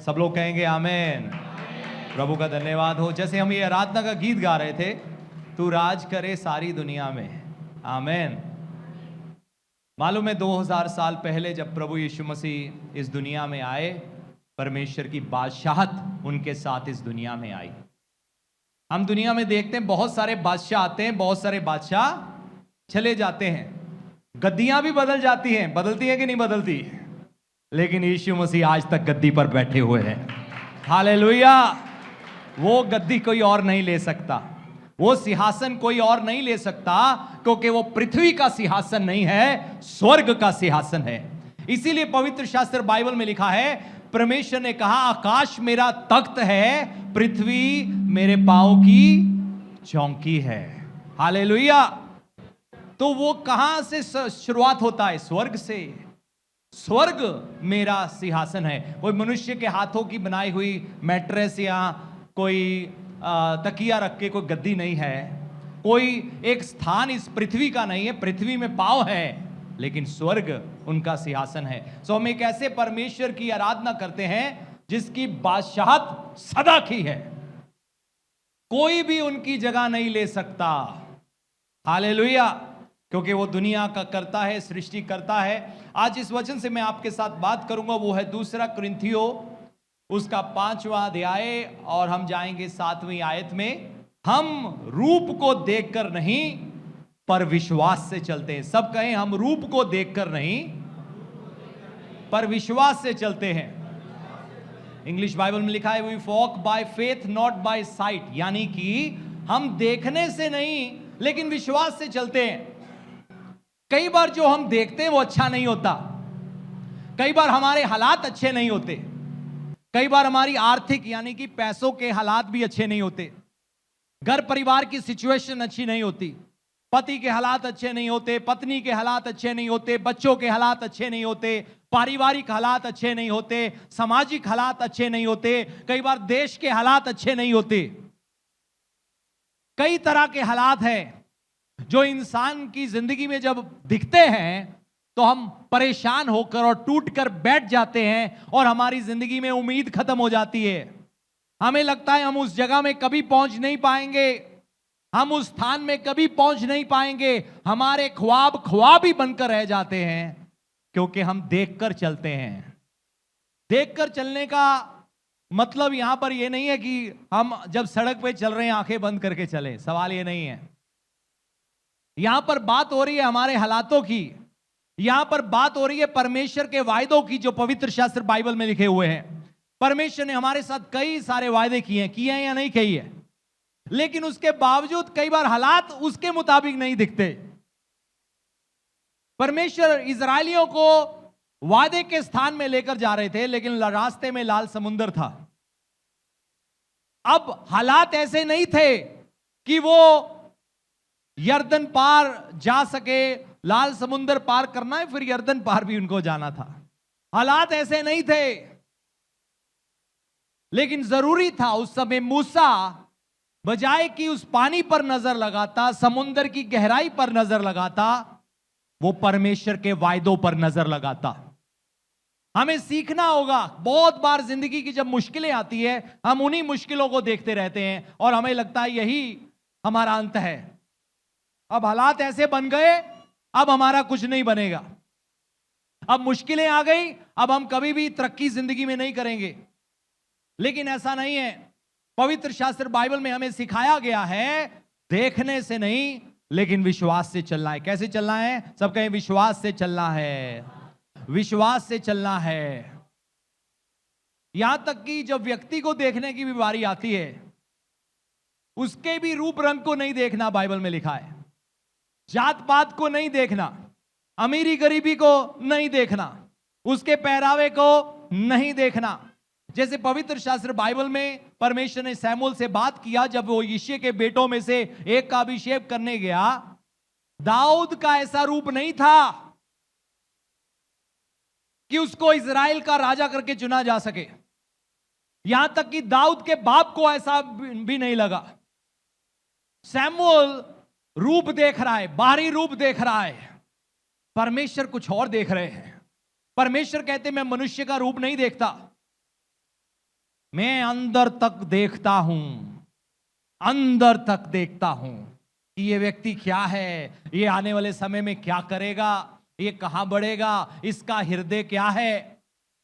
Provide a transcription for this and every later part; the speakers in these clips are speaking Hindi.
सब लोग कहेंगे आमेन। प्रभु का धन्यवाद हो। जैसे हम ये आराधना का गीत गा रहे थे, तू राज करे सारी दुनिया में, आमेन। मालूम है 2000 साल पहले जब प्रभु यीशु मसीह इस दुनिया में आए, परमेश्वर की बादशाहत उनके साथ इस दुनिया में आई। हम दुनिया में देखते हैं बहुत सारे बादशाह आते हैं, बहुत सारे बादशाह चले जाते हैं, गद्दियां भी बदल जाती हैं, बदलती हैं कि नहीं बदलती, लेकिन यीशु मसीह आज तक गद्दी पर बैठे हुए हैं। हालेलुया। वो गद्दी कोई और नहीं ले सकता, वो सिंहासन कोई और नहीं ले सकता, क्योंकि वो पृथ्वी का सिंहासन नहीं है, स्वर्ग का सिंहासन है। इसीलिए पवित्र शास्त्र बाइबल में लिखा है, परमेश्वर ने कहा आकाश मेरा तख्त है, पृथ्वी मेरे पांव की चौकी है। हालेलुया। तो वो कहां से शुरुआत होता है? स्वर्ग से। स्वर्ग मेरा सिंहासन है। कोई मनुष्य के हाथों की बनाई हुई मैट्रेस या कोई तकिया रख के कोई गद्दी नहीं है, कोई एक स्थान इस पृथ्वी का नहीं है। पृथ्वी में पांव है, लेकिन स्वर्ग उनका सिंहासन है। सो हम एक ऐसे परमेश्वर की आराधना करते हैं जिसकी बादशाहत सदा की है, कोई भी उनकी जगह नहीं ले सकता। हालेलुया। क्योंकि वो दुनिया का करता है, सृष्टि करता है। आज इस वचन से मैं आपके साथ बात करूंगा, वो है 2 कुरिन्थियों उसका 5वां अध्याय, और हम जाएंगे 7वीं आयत में। हम रूप को देखकर नहीं पर विश्वास से चलते हैं। सब कहें, हम रूप को देखकर नहीं पर विश्वास से चलते हैं। इंग्लिश बाइबल में लिखा है, we walk by faith not by sight, यानी कि हम देखने से नहीं लेकिन विश्वास से चलते हैं। कई बार जो हम देखते हैं वो अच्छा नहीं होता, कई बार हमारे हालात अच्छे नहीं होते, कई बार हमारी आर्थिक यानी कि पैसों के हालात भी अच्छे नहीं होते, घर परिवार की सिचुएशन अच्छी नहीं होती, पति के हालात अच्छे नहीं होते, पत्नी के हालात अच्छे नहीं होते, बच्चों के हालात अच्छे नहीं होते, पारिवारिक हालात अच्छे नहीं होते, सामाजिक हालात अच्छे नहीं होते, कई बार देश के हालात अच्छे नहीं होते। कई तरह के हालात हैं जो इंसान की जिंदगी में जब दिखते हैं तो हम परेशान होकर और टूटकर बैठ जाते हैं, और हमारी जिंदगी में उम्मीद खत्म हो जाती है। हमें लगता है हम उस जगह में कभी पहुंच नहीं पाएंगे, हम उस स्थान में कभी पहुंच नहीं पाएंगे। हमारे ख्वाब ख्वाब ही बनकर रह जाते हैं, क्योंकि हम देखकर चलते हैं। देखकर चलने का मतलब यहां पर यह नहीं है कि हम जब सड़क पे चल रहे हैं आंखें बंद करके चलें, सवाल यह नहीं है। यहां पर बात हो रही है हमारे हालातों की, यहां पर बात हो रही है परमेश्वर के वायदों की, जो पवित्र शास्त्र बाइबल में लिखे हुए हैं। परमेश्वर ने हमारे साथ कई सारे वायदे किए हैं या नहीं किए हैं, लेकिन उसके बावजूद कई बार हालात उसके मुताबिक नहीं दिखते। परमेश्वर इजरायलियों को वादे के स्थान में लेकर जा रहे थे, लेकिन रास्ते में लाल समुंदर था। अब हालात ऐसे नहीं थे कि वो यर्दन पार जा सके, लाल समुंदर पार करना है फिर यर्दन पार भी उनको जाना था। हालात ऐसे नहीं थे, लेकिन जरूरी था उस समय मूसा बजाय कि उस पानी पर नजर लगाता, समुंदर की गहराई पर नजर लगाता, वो परमेश्वर के वायदों पर नजर लगाता। हमें सीखना होगा। बहुत बार जिंदगी की जब मुश्किलें आती है, हम उन्हीं मुश्किलों को देखते रहते हैं और हमें लगता है यही हमारा अंत है। अब हालात ऐसे बन गए, अब हमारा कुछ नहीं बनेगा। अब मुश्किलें आ गई, अब हम कभी भी तरक्की जिंदगी में नहीं करेंगे। लेकिन ऐसा नहीं है। पवित्र शास्त्र बाइबल में हमें सिखाया गया है, देखने से नहीं लेकिन विश्वास से चलना है। कैसे चलना है? सब कहें, विश्वास से चलना है, विश्वास से चलना है। यहां तक कि जब व्यक्ति को देखने की भी बारी आती है, उसके भी रूप रंग को नहीं देखना, बाइबल में लिखा है। जात पात को नहीं देखना, अमीरी गरीबी को नहीं देखना, उसके पहरावे को नहीं देखना। जैसे पवित्र शास्त्र बाइबल में परमेश्वर ने सैमुएल से बात किया, जब वो यिशै के बेटों में से एक का अभिषेक करने गया। दाऊद का ऐसा रूप नहीं था कि उसको इजराइल का राजा करके चुना जा सके। यहां तक कि दाऊद के बाप को ऐसा भी नहीं लगा। सैमुएल रूप देख रहा है, बाहरी रूप देख रहा है, परमेश्वर कुछ और देख रहे हैं। परमेश्वर कहते मैं मनुष्य का रूप नहीं देखता, मैं अंदर तक देखता हूं, अंदर तक देखता हूं कि ये व्यक्ति क्या है, ये आने वाले समय में क्या करेगा, ये कहां बढ़ेगा, इसका हृदय क्या है।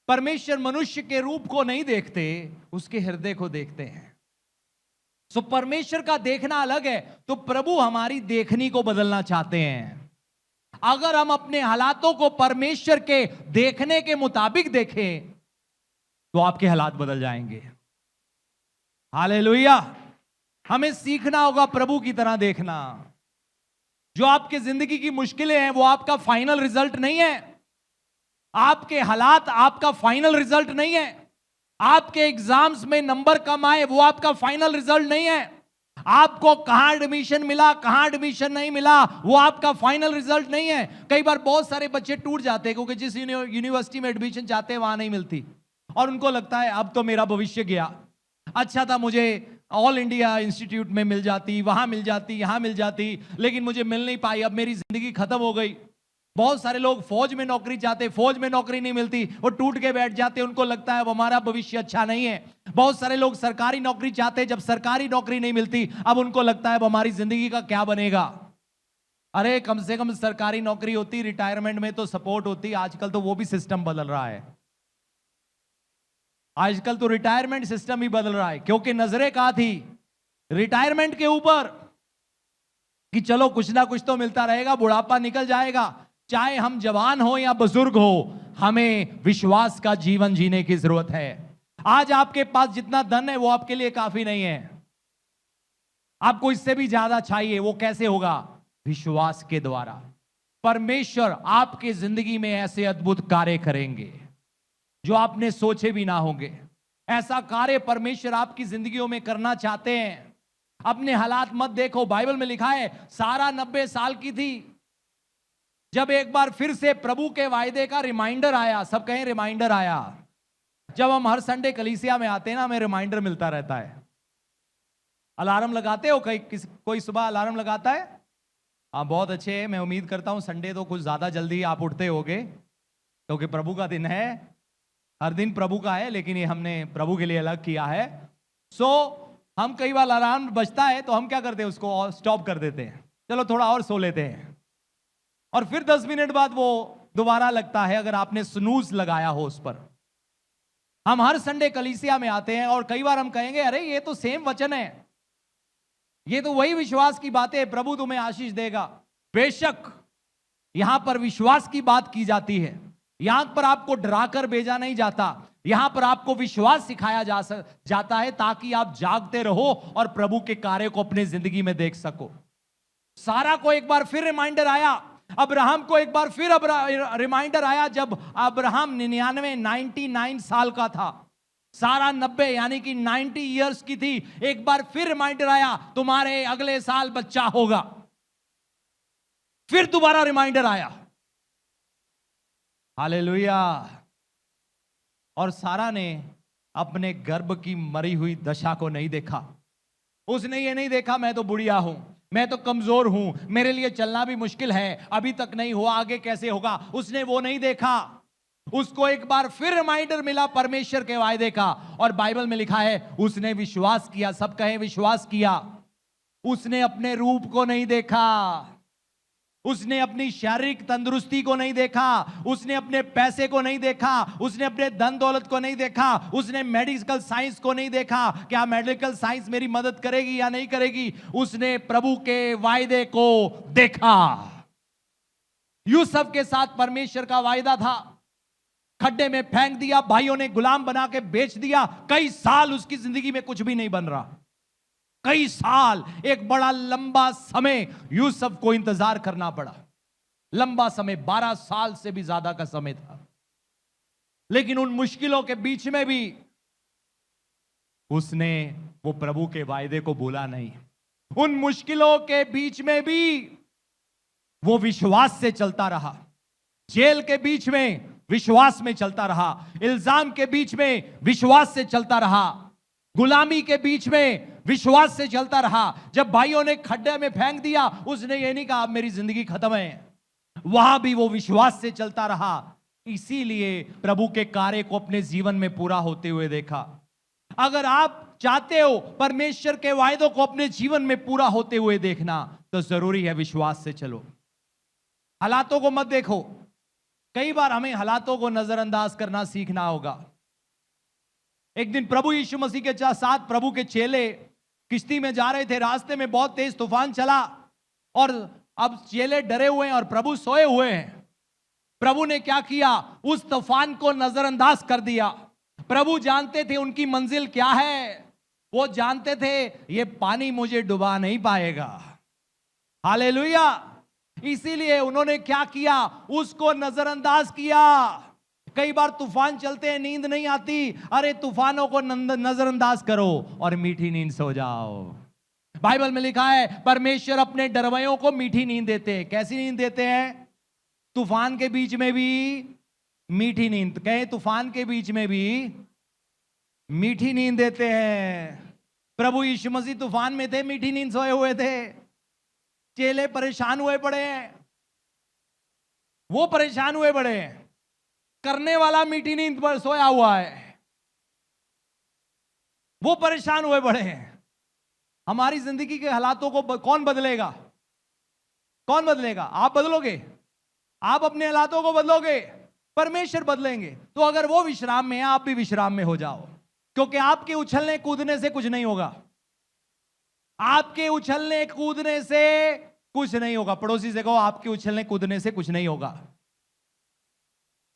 परमेश्वर मनुष्य के रूप को नहीं देखते, उसके हृदय को देखते हैं। सो परमेश्वर का देखना अलग है, तो प्रभु हमारी देखनी को बदलना चाहते हैं। अगर हम अपने हालातों को परमेश्वर के देखने के मुताबिक देखें तो आपके हालात बदल जाएंगे। हालेलुया। हमें सीखना होगा प्रभु की तरह देखना। जो आपके जिंदगी की मुश्किलें हैं वो आपका फाइनल रिजल्ट नहीं है। आपके हालात आपका फाइनल रिजल्ट नहीं है। आपके एग्जाम्स में नंबर कम आए वो आपका फाइनल रिजल्ट नहीं है। आपको कहां एडमिशन मिला, कहां एडमिशन नहीं मिला, वो आपका फाइनल रिजल्ट नहीं है। कई बार बहुत सारे बच्चे टूट जाते हैं क्योंकि जिस यूनिवर्सिटी में एडमिशन चाहते हैं वहां नहीं मिलती, और उनको लगता है अब तो मेरा भविष्य गया। अच्छा था मुझे ऑल इंडिया इंस्टीट्यूट में मिल जाती, वहां मिल जाती, यहां मिल जाती, लेकिन मुझे मिल नहीं पाई, अब मेरी जिंदगी खत्म हो गई। बहुत सारे लोग फौज में नौकरी चाहते, फौज में नौकरी नहीं मिलती, वो टूट के बैठ जाते, उनको लगता है अब हमारा भविष्य अच्छा नहीं है। बहुत सारे लोग सरकारी नौकरी चाहते, जब सरकारी नौकरी नहीं मिलती अब उनको लगता है अब हमारी जिंदगी का क्या बनेगा। अरे कम से कम सरकारी नौकरी होती, रिटायरमेंट में तो सपोर्ट होती। आजकल तो वो भी सिस्टम बदल रहा है। आजकल तो रिटायरमेंट सिस्टम ही बदल रहा है, क्योंकि नजरें कहां थी? रिटायरमेंट के ऊपर, कि चलो कुछ ना कुछ तो मिलता रहेगा, बुढ़ापा निकल जाएगा। चाहे हम जवान हो या बुजुर्ग हो, हमें विश्वास का जीवन जीने की जरूरत है। आज आपके पास जितना धन है वो आपके लिए काफी नहीं है, आपको इससे भी ज्यादा चाहिए। वो कैसे होगा? विश्वास के द्वारा। परमेश्वर आपके जिंदगी में ऐसे अद्भुत कार्य करेंगे जो आपने सोचे भी ना होंगे। ऐसा कार्य परमेश्वर आपकी जिंदगियों में करना चाहते हैं। अपने हालात मत देखो। बाइबल में लिखा है सारा 90 साल की थी जब एक बार फिर से प्रभु के वायदे का रिमाइंडर आया। सब कहें रिमाइंडर आया। जब हम हर संडे कलीसिया में आते हैं ना, हमें रिमाइंडर मिलता रहता है। अलार्म लगाते हो? कोई सुबह अलार्म लगाता है? हाँ, बहुत अच्छे। मैं उम्मीद करता हूं संडे तो कुछ ज्यादा जल्दी आप उठते होगे, क्योंकि प्रभु का दिन है। हर दिन प्रभु का है, लेकिन ये हमने प्रभु के लिए अलग किया है। हम कई बार अलार्म बजता है तो हम क्या करते हैं, उसको स्टॉप कर देते हैं, चलो थोड़ा और सो लेते हैं, और फिर 10 मिनट बाद वो दोबारा लगता है, अगर आपने स्नूज लगाया हो उस पर। हम हर संडे कलीसिया में आते हैं और कई बार हम कहेंगे अरे ये तो सेम वचन है, ये तो वही विश्वास की बातें है, प्रभु तुम्हें आशीष देगा। बेशक यहां पर विश्वास की बात की जाती है। यहां पर आपको डराकर भेजा नहीं जाता, यहां पर आपको विश्वास सिखाया जाता है ताकि आप जागते रहो और प्रभु के कार्य को अपने जिंदगी में देख सको। सारा को एक बार फिर रिमाइंडर आया, अब्राहम को एक बार फिर रिमाइंडर आया जब अब्राहम 99 साल का था। सारा 90 यानी कि 90 इयर्स की थी। एक बार फिर रिमाइंडर आया तुम्हारे अगले साल बच्चा होगा। फिर दोबारा रिमाइंडर आया। हालेलुया। और सारा ने अपने गर्भ की मरी हुई दशा को नहीं देखा। उसने ये नहीं देखा मैं तो बुढ़िया हूं, मैं तो कमजोर हूं, मेरे लिए चलना भी मुश्किल है, अभी तक नहीं हुआ, आगे कैसे होगा। उसने वो नहीं देखा। उसको एक बार फिर रिमाइंडर मिला परमेश्वर के वायदे का, और बाइबल में लिखा है उसने विश्वास किया। सब कहें विश्वास किया। उसने अपने रूप को नहीं देखा, उसने अपनी शारीरिक तंदुरुस्ती को नहीं देखा, उसने अपने पैसे को नहीं देखा, उसने अपने धन दौलत को नहीं देखा, उसने मेडिकल साइंस को नहीं देखा, क्या मेडिकल साइंस मेरी मदद करेगी या नहीं करेगी। उसने प्रभु के वायदे को देखा। यूसुफ के साथ परमेश्वर का वायदा था, खड्डे में फेंक दिया, भाइयों ने गुलाम बना के बेच दिया। कई साल उसकी जिंदगी में कुछ भी नहीं बन रहा। कई साल, एक बड़ा लंबा समय यूसुफ को इंतजार करना पड़ा। लंबा समय, 12 साल से भी ज्यादा का समय था। लेकिन उन मुश्किलों के बीच में भी उसने वो प्रभु के वायदे को भूला नहीं। उन मुश्किलों के बीच में भी वो विश्वास से चलता रहा। जेल के बीच में विश्वास में चलता रहा, इल्जाम के बीच में विश्वास से चलता रहा, गुलामी के बीच में विश्वास से चलता रहा। जब भाइयों ने खड्डे में फेंक दिया, उसने ये नहीं कहा अब मेरी जिंदगी खत्म है, वहां भी वो विश्वास से चलता रहा। इसीलिए प्रभु के कार्य को अपने जीवन में पूरा होते हुए देखा। अगर आप चाहते हो परमेश्वर के वायदों को अपने जीवन में पूरा होते हुए देखना, तो जरूरी है विश्वास से चलो। हालातों को मत देखो। कई बार हमें हालातों को नजरअंदाज करना सीखना होगा। एक दिन प्रभु यीशु मसीह के साथ प्रभु के चेले किश्ती में जा रहे थे। रास्ते में बहुत तेज तूफान चला और अब चेले डरे हुए हैं और प्रभु सोए हुए हैं। प्रभु ने क्या किया? उस तूफान को नजरअंदाज कर दिया। प्रभु जानते थे उनकी मंजिल क्या है। वो जानते थे ये पानी मुझे डुबा नहीं पाएगा। हालेलुया। इसीलिए उन्होंने क्या किया? उसको नजरअंदाज किया। कई बार तूफान चलते हैं, नींद नहीं आती। अरे तूफानों को नजरअंदाज करो और मीठी नींद सो जाओ। बाइबल में लिखा है परमेश्वर अपने डरवैयों को मीठी नींद देते हैं। कैसी नींद देते हैं? तूफान के बीच में भी मीठी नींद। कहे तूफान के बीच में भी मीठी नींद देते हैं। प्रभु यीशु मसीह तूफान में थे, मीठी नींद सोए हुए थे। चेले परेशान हुए पड़े हैं, वो परेशान हुए पड़े हैं। करने वाला मीठी नींद पर सोया हुआ है, वो परेशान हुए पड़े हैं। हमारी जिंदगी के हालातों को कौन बदलेगा? कौन बदलेगा? आप बदलोगे? आप अपने हालातों को बदलोगे? परमेश्वर बदलेंगे। तो अगर वो विश्राम में है, आप भी विश्राम में हो जाओ, क्योंकि आपके उछलने कूदने से कुछ नहीं होगा। आपके उछलने कूदने से कुछ नहीं होगा। पड़ोसी से कहो आपके उछलने कूदने से कुछ नहीं होगा।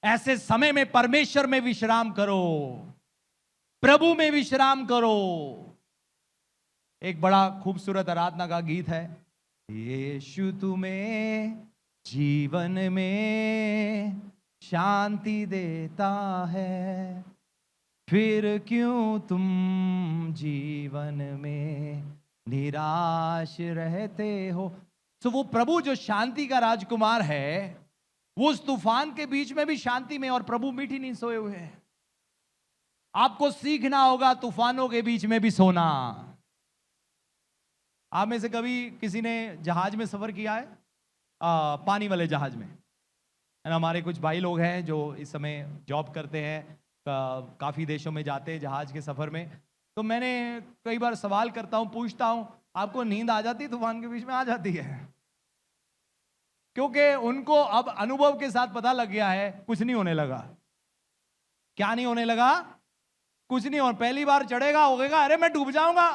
ऐसे समय में परमेश्वर में विश्राम करो, प्रभु में विश्राम करो। एक बड़ा खूबसूरत आराधना का गीत है, यीशु तुम्हें जीवन में शांति देता है, फिर क्यों तुम जीवन में निराश रहते हो। तो वो प्रभु जो शांति का राजकुमार है, वो उस तूफान के बीच में भी शांति में, और प्रभु मीठी नींद सोए हुए हैं। आपको सीखना होगा तूफानों के बीच में भी सोना। आप में से कभी किसी ने जहाज में सफर किया है? पानी वाले जहाज में? हमारे कुछ भाई लोग हैं जो इस समय जॉब करते हैं, काफी देशों में जाते हैं जहाज के सफर में। तो मैंने कई बार सवाल करता हूं, पूछता हूं, आपको नींद आ जाती है तूफान के बीच में? आ जाती है, क्योंकि उनको अब अनुभव के साथ पता लग गया है कुछ नहीं होने लगा। क्या नहीं होने लगा? कुछ नहीं। और पहली बार चढ़ेगा होगा, अरे मैं डूब जाऊंगा,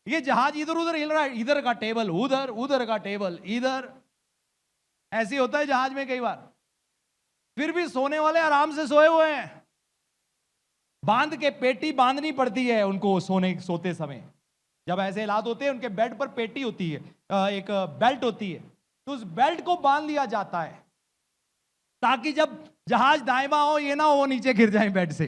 ये जहाज इधर उधर हिल रहा है, इधर का टेबल उधर, उधर का टेबल इधर। ऐसे होता है जहाज में कई बार। फिर भी सोने वाले आराम से सोए हुए हैं। बांध के पेटी बांधनी पड़ती है उनको सोते समय। जब ऐसे हालात होते हैं, उनके बेड पर पेटी होती है, एक बेल्ट होती है, तो उस बेल्ट को बांध लिया जाता है ताकि जब जहाज दाएं बाएं हो, ये ना हो नीचे गिर जाए बेड से।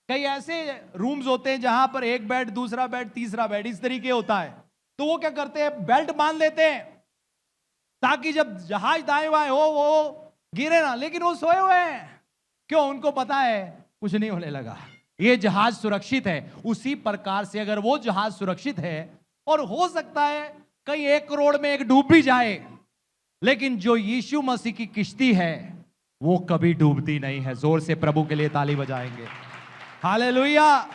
कई ऐसे रूम्स होते हैं जहां पर एक बेड, दूसरा बेड, तीसरा बेड, इस तरीके होता है। तो वो क्या करते हैं? बेल्ट बांध लेते हैं ताकि जब जहाज दाएं बाएं हो वो गिरे ना। लेकिन वो सोए हुए हैं, क्यों? उनको पता है कुछ नहीं होने लगा, ये जहाज सुरक्षित है। उसी प्रकार से अगर वो जहाज सुरक्षित है, और हो सकता है कहीं 1 करोड़ में एक डूब भी जाए, लेकिन जो यीशु मसीह की किश्ती है वो कभी डूबती नहीं है। जोर से प्रभु के लिए ताली बजाएंगे। हालेलुया।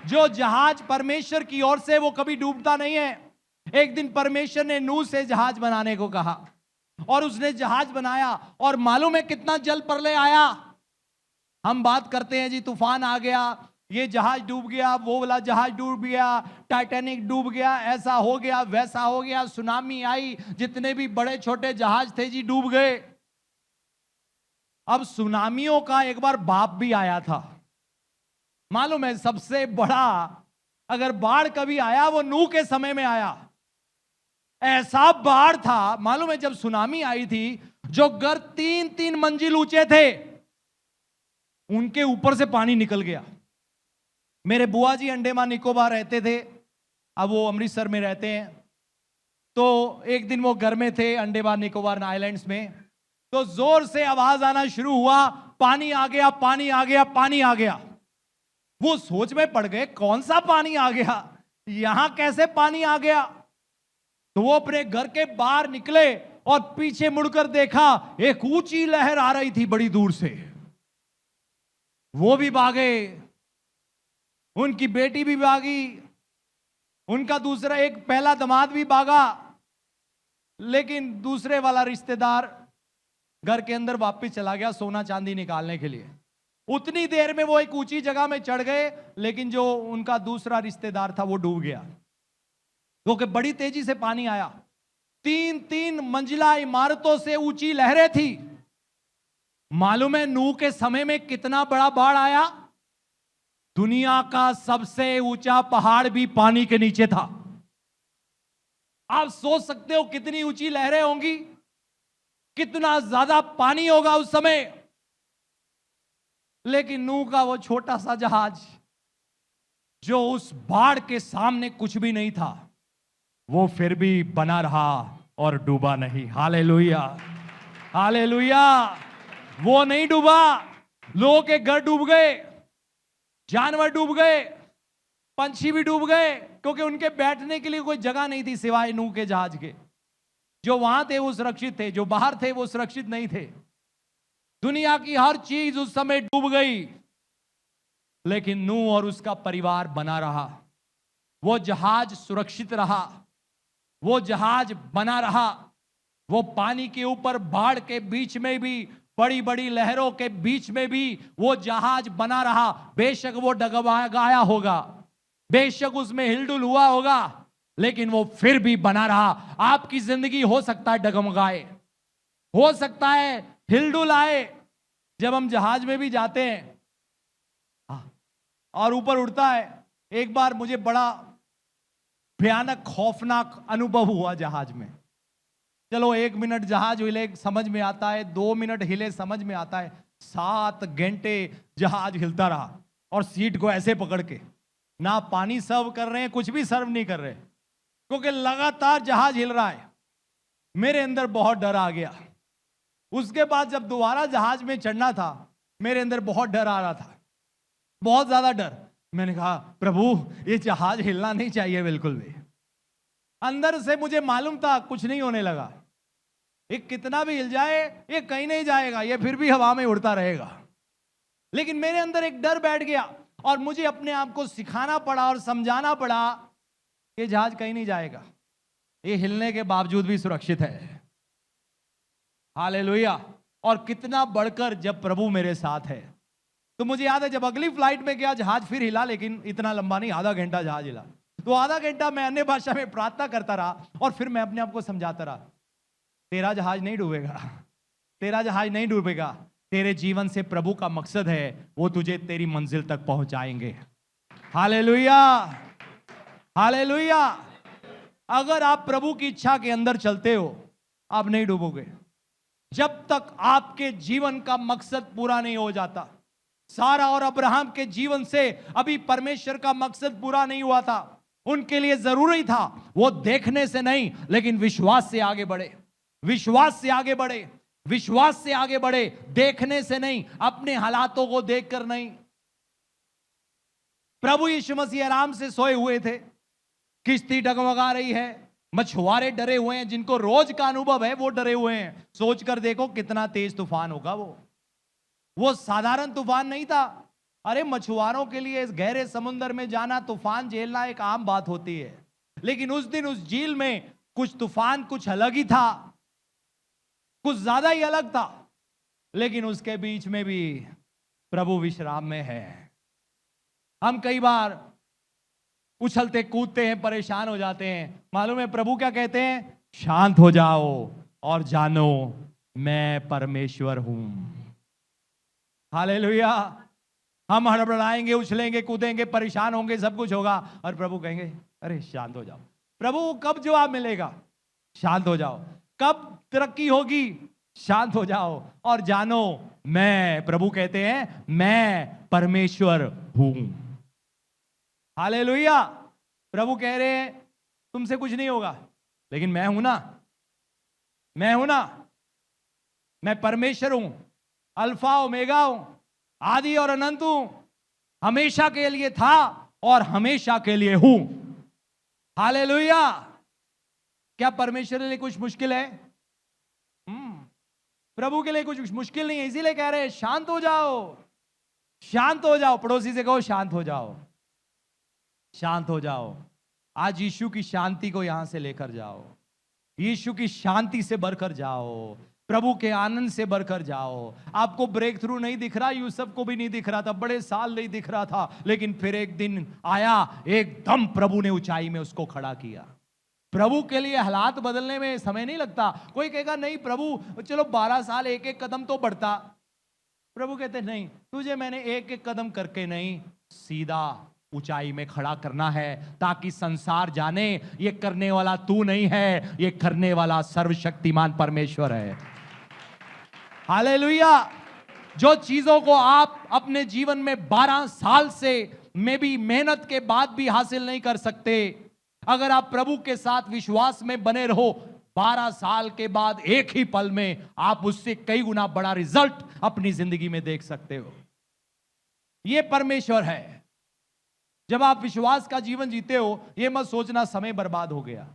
जो जहाज परमेश्वर की ओर से, वो कभी डूबता नहीं है। एक दिन परमेश्वर ने नूह से जहाज बनाने को कहा, और उसने जहाज बनाया, और मालूम है कितना जल प्रलय आया। हम बात करते हैं जी तूफान आ गया, ये जहाज डूब गया, वो वाला जहाज डूब गया, टाइटैनिक डूब गया, ऐसा हो गया, वैसा हो गया, सुनामी आई, जितने भी बड़े छोटे जहाज थे जी डूब गए। अब सुनामियों का एक बार बाप भी आया था। मालूम है सबसे बड़ा अगर बाढ़ कभी आया वो नूह के समय में आया। ऐसा बाढ़ था, मालूम है जब सुनामी आई थी, जो घर 3-3 मंजिल ऊंचे थे उनके ऊपर से पानी निकल गया। मेरे बुआ जी अंडमान निकोबार रहते थे, अब वो अमृतसर में रहते हैं। तो एक दिन वो घर में थे अंडमान निकोबार आइलैंड्स में, तो जोर से आवाज आना शुरू हुआ, पानी आ गया, पानी आ गया, पानी आ गया। वो सोच में पड़ गए, कौन सा पानी आ गया, यहां कैसे पानी आ गया। तो वो अपने घर के बाहर निकले और पीछे मुड़कर देखा, एक ऊंची लहर आ रही थी बड़ी दूर से। वो भी भागे, उनकी बेटी भी भागी, उनका दूसरा एक पहला दामाद भी भागा, लेकिन दूसरे वाला रिश्तेदार घर के अंदर वापस चला गया सोना चांदी निकालने के लिए। उतनी देर में वो एक ऊंची जगह में चढ़ गए, लेकिन जो उनका दूसरा रिश्तेदार था वो डूब गया, क्योंकि बड़ी तेजी से पानी आया। 3-3 मंजिला इमारतों से ऊंची लहरें थी। मालूम है नूह के समय में कितना बड़ा बाढ़ आया? दुनिया का सबसे ऊंचा पहाड़ भी पानी के नीचे था। आप सोच सकते हो कितनी ऊंची लहरें होंगी, कितना ज्यादा पानी होगा उस समय। लेकिन नूह का वो छोटा सा जहाज, जो उस बाढ़ के सामने कुछ भी नहीं था, वो फिर भी बना रहा और डूबा नहीं। Hallelujah, hallelujah. वो नहीं डूबा, लोगों के घर डूब गए, जानवर डूब गए, पंछी भी डूब गए, क्योंकि उनके बैठने के लिए कोई जगह नहीं थी सिवाय नूह के जहाज के। जो वहां थे वो सुरक्षित थे, जो बाहर थे वो सुरक्षित नहीं थे। दुनिया की हर चीज उस समय डूब गई, लेकिन नूह और उसका परिवार बना रहा। वो जहाज सुरक्षित रहा, वो जहाज बना रहा। वो पानी के ऊपर बाढ़ के बीच में भी, बड़ी बड़ी लहरों के बीच में भी वो जहाज बना रहा। बेशक वो डगमगाया होगा, बेशक उसमें हिलडुल हुआ होगा, लेकिन वो फिर भी बना रहा। आपकी जिंदगी हो सकता है डगमगाए, हो सकता है हिलडुल आए। जब हम जहाज में भी जाते हैं और ऊपर उड़ता है, एक बार मुझे बड़ा भयानक खौफनाक अनुभव हुआ जहाज में। चलो 1 मिनट जहाज हिले समझ में आता है, 2 मिनट हिले समझ में आता है, 7 घंटे जहाज हिलता रहा और सीट को ऐसे पकड़ के, ना पानी सर्व कर रहे हैं, कुछ भी सर्व नहीं कर रहे, क्योंकि लगातार जहाज हिल रहा है। मेरे अंदर बहुत डर आ गया। उसके बाद जब दोबारा जहाज में चढ़ना था, मेरे अंदर बहुत डर आ रहा था, बहुत ज्यादा डर। मैंने कहा प्रभु ये जहाज हिलना नहीं चाहिए बिल्कुल भी। अंदर से मुझे मालूम था कुछ नहीं होने लगा, ये कितना भी हिल जाए ये कहीं नहीं जाएगा, ये फिर भी हवा में उड़ता रहेगा। लेकिन मेरे अंदर एक डर बैठ गया और मुझे अपने आप को सिखाना पड़ा और समझाना पड़ा कि जहाज कहीं नहीं जाएगा, ये हिलने के बावजूद भी सुरक्षित है। हालेलुया। और कितना बढ़कर जब प्रभु मेरे साथ है। तो मुझे याद है जब अगली फ्लाइट में गया, जहाज फिर हिला, लेकिन इतना लंबा नहीं, आधा घंटा जहाज हिला। तो आधा घंटा मैं अन्य भाषा में प्रार्थना करता रहा और फिर मैं अपने आप को समझाता रहा, तेरा जहाज नहीं डूबेगा, तेरा जहाज नहीं डूबेगा। तेरे जीवन से प्रभु का मकसद है, वो तुझे तेरी मंजिल तक पहुंचाएंगे। Hallelujah, hallelujah. अगर आप प्रभु की इच्छा के अंदर चलते हो, आप नहीं डूबोगे जब तक आपके जीवन का मकसद पूरा नहीं हो जाता। सारा और अब्राहम के जीवन से अभी परमेश्वर का मकसद पूरा नहीं हुआ था। उनके लिए जरूरी था वो देखने से नहीं, लेकिन विश्वास से आगे बढ़े, विश्वास से आगे बढ़े, विश्वास से आगे बढ़े, देखने से नहीं, अपने हालातों को देखकर नहीं। प्रभु यीशु मसीह आराम से सोए हुए थे, किश्ती डगमगा रही है, मछुआरे डरे हुए हैं, जिनको रोज का अनुभव है वो डरे हुए हैं। सोचकर देखो कितना तेज तूफान होगा वो साधारण तूफान नहीं था। अरे मछुआरों के लिए इस गहरे समुद्र में जाना, तूफान झेलना एक आम बात होती है, लेकिन उस दिन उस झील में कुछ तूफान कुछ अलग ही था, कुछ ज्यादा ही अलग था। लेकिन उसके बीच में भी प्रभु विश्राम में है। हम कई बार उछलते कूदते हैं, परेशान हो जाते हैं। मालूम है प्रभु क्या कहते हैं? शांत हो जाओ और जानो मैं परमेश्वर हूं। हालेलुया। हम हड़बड़ाएंगे, उछलेंगे, कूदेंगे, परेशान होंगे, सब कुछ होगा, और प्रभु कहेंगे अरे शांत हो जाओ। प्रभु कब जवाब मिलेगा? शांत हो जाओ। कब तरक्की होगी? शांत हो जाओ और जानो मैं, प्रभु कहते हैं मैं परमेश्वर हूं। हालेलुया। प्रभु कह रहे हैं तुमसे कुछ नहीं होगा, लेकिन मैं हूं ना, मैं हूं ना, मैं परमेश्वर हूं, अल्फा ओमेगा हूं, आदि और अनंत हूं, हमेशा के लिए था और हमेशा के लिए हूं। हालेलुया। क्या परमेश्वर के लिए कुछ मुश्किल है? प्रभु के लिए कुछ मुश्किल नहीं है, इसीलिए कह रहे हैं शांत हो जाओ, शांत हो जाओ। पड़ोसी से कहो शांत हो जाओ। शांत हो जाओ। आज यीशु की शांति को यहां से लेकर जाओ, यीशु की शांति से बढ़कर जाओ, प्रभु के आनंद से बढ़कर जाओ। आपको ब्रेक थ्रू नहीं दिख रहा, यूसुफ को भी नहीं दिख रहा था, बड़े साल नहीं दिख रहा था, लेकिन फिर एक दिन आया, एकदम प्रभु ने ऊंचाई में उसको खड़ा किया। प्रभु के लिए हालात बदलने में समय नहीं लगता। कोई कहेगा नहीं प्रभु चलो 12 साल एक एक कदम तो बढ़ता। प्रभु कहते नहीं, तुझे मैंने एक एक कदम करके नहीं, सीधा ऊंचाई में खड़ा करना है, ताकि संसार जाने ये करने वाला तू नहीं है, ये करने वाला सर्वशक्तिमान परमेश्वर है। हालेलुया। जो चीजों को आप अपने जीवन में 12 साल से में भी मेहनत के बाद भी हासिल नहीं कर सकते, अगर आप प्रभु के साथ विश्वास में बने रहो, 12 साल के बाद एक ही पल में आप उससे कई गुना बड़ा रिजल्ट अपनी जिंदगी में देख सकते हो। यह परमेश्वर है। जब आप विश्वास का जीवन जीते हो, यह मत सोचना समय बर्बाद हो गया।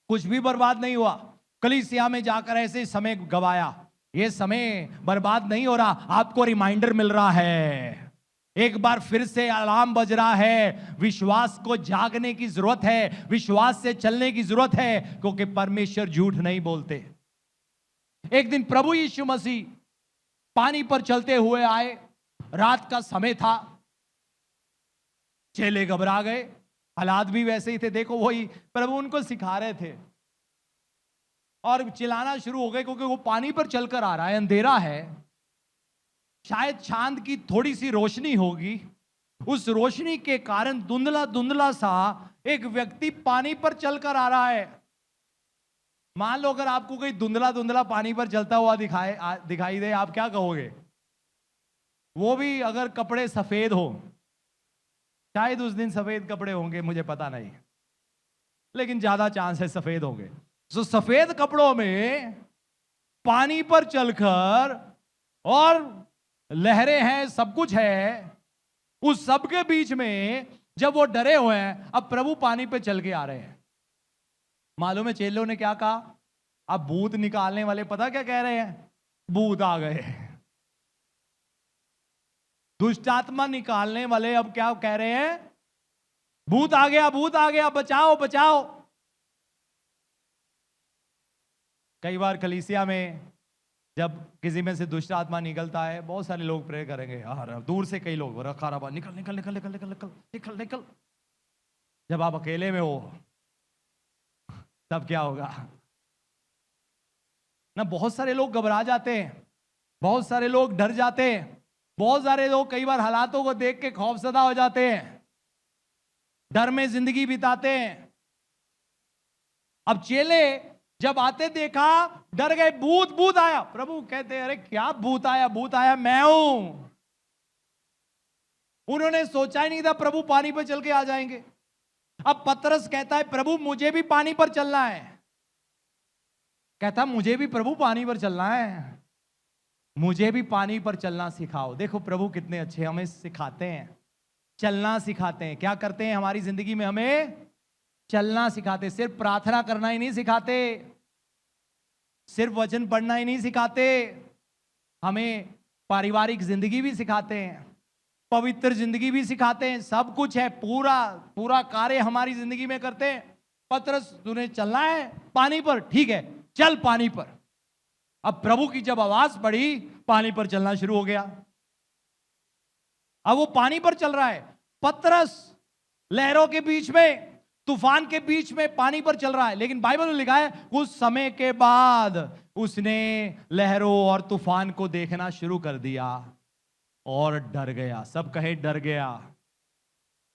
कुछ भी बर्बाद नहीं हुआ। कलीसिया में जाकर ऐसे समय गवाया, यह समय बर्बाद नहीं हो रहा, आपको रिमाइंडर मिल रहा है। एक बार फिर से अलार्म बज रहा है। विश्वास को जागने की जरूरत है, विश्वास से चलने की जरूरत है, क्योंकि परमेश्वर झूठ नहीं बोलते। एक दिन प्रभु यीशु मसीह पानी पर चलते हुए आए, रात का समय था, चेले घबरा गए, हालात भी वैसे ही थे। देखो वही प्रभु उनको सिखा रहे थे और चिल्लाना शुरू हो गए, क्योंकि वो पानी पर चलकर आ रहा है, अंधेरा है, शायद चांद की थोड़ी सी रोशनी होगी, उस रोशनी के कारण धुंधला धुंधला सा एक व्यक्ति पानी पर चलकर आ रहा है। मान लो अगर आपको कोई धुंधला धुंधला पानी पर चलता हुआ दिखाई दे, आप क्या कहोगे? वो भी अगर कपड़े सफेद हो, शायद उस दिन सफेद कपड़े होंगे, मुझे पता नहीं, लेकिन ज्यादा चांस है सफेद होंगे। तो सफेद कपड़ों में पानी पर चलकर, और लहरें हैं, सब कुछ है, उस सब के बीच में जब वो डरे हुए हैं, अब प्रभु पानी पे चल के आ रहे हैं। मालूम है चेलों ने क्या कहा? अब भूत निकालने वाले पता क्या कह रहे हैं? भूत आ गए। दुष्ट आत्मा निकालने वाले अब क्या कह रहे हैं? भूत आ गया, भूत आ गया, बचाओ बचाओ। कई बार कलीसिया में जब किसी में से दुष्ट आत्मा निकलता है, बहुत सारे लोग प्रे करेंगे, यार दूर से कई लोग रखा रहा, निकल निकल निकल निकल निकल निकल निकल निकल। जब आप अकेले में हो तब क्या होगा ना? बहुत सारे लोग घबरा जाते हैं, बहुत सारे लोग डर जाते हैं, बहुत सारे लोग कई बार हालातों को देख के खौफजदा हो जाते हैं, डर में जिंदगी बिताते हैं। अब चेले जब आते देखा, डर गए, भूत भूत आया। प्रभु कहते अरे क्या भूत आया? भूत आया मैं हूं। उन्होंने सोचा ही नहीं था प्रभु पानी पर चल के आ जाएंगे। अब पतरस कहता है प्रभु मुझे भी पानी पर चलना है। कहता मुझे भी प्रभु पानी पर चलना है, मुझे भी पानी पर चलना सिखाओ। देखो प्रभु कितने अच्छे, हमें सिखाते हैं, चलना सिखाते हैं। क्या करते हैं हमारी जिंदगी में? हमें चलना सिखाते। सिर्फ प्रार्थना करना ही नहीं सिखाते, सिर्फ वचन पढ़ना ही नहीं सिखाते, हमें पारिवारिक जिंदगी भी सिखाते हैं, पवित्र जिंदगी भी सिखाते हैं। सब कुछ है, पूरा पूरा कार्य हमारी जिंदगी में करते हैं। पतरस तूने चलना है पानी पर, ठीक है चल पानी पर। अब प्रभु की जब आवाज पड़ी, पानी पर चलना शुरू हो गया। अब वो पानी पर चल रहा है, पतरस लहरों के बीच में, तूफान के बीच में पानी पर चल रहा है। लेकिन बाइबल में लिखा है कुछ समय के बाद उसने लहरों और तूफान को देखना शुरू कर दिया और डर गया। सब कहे डर गया।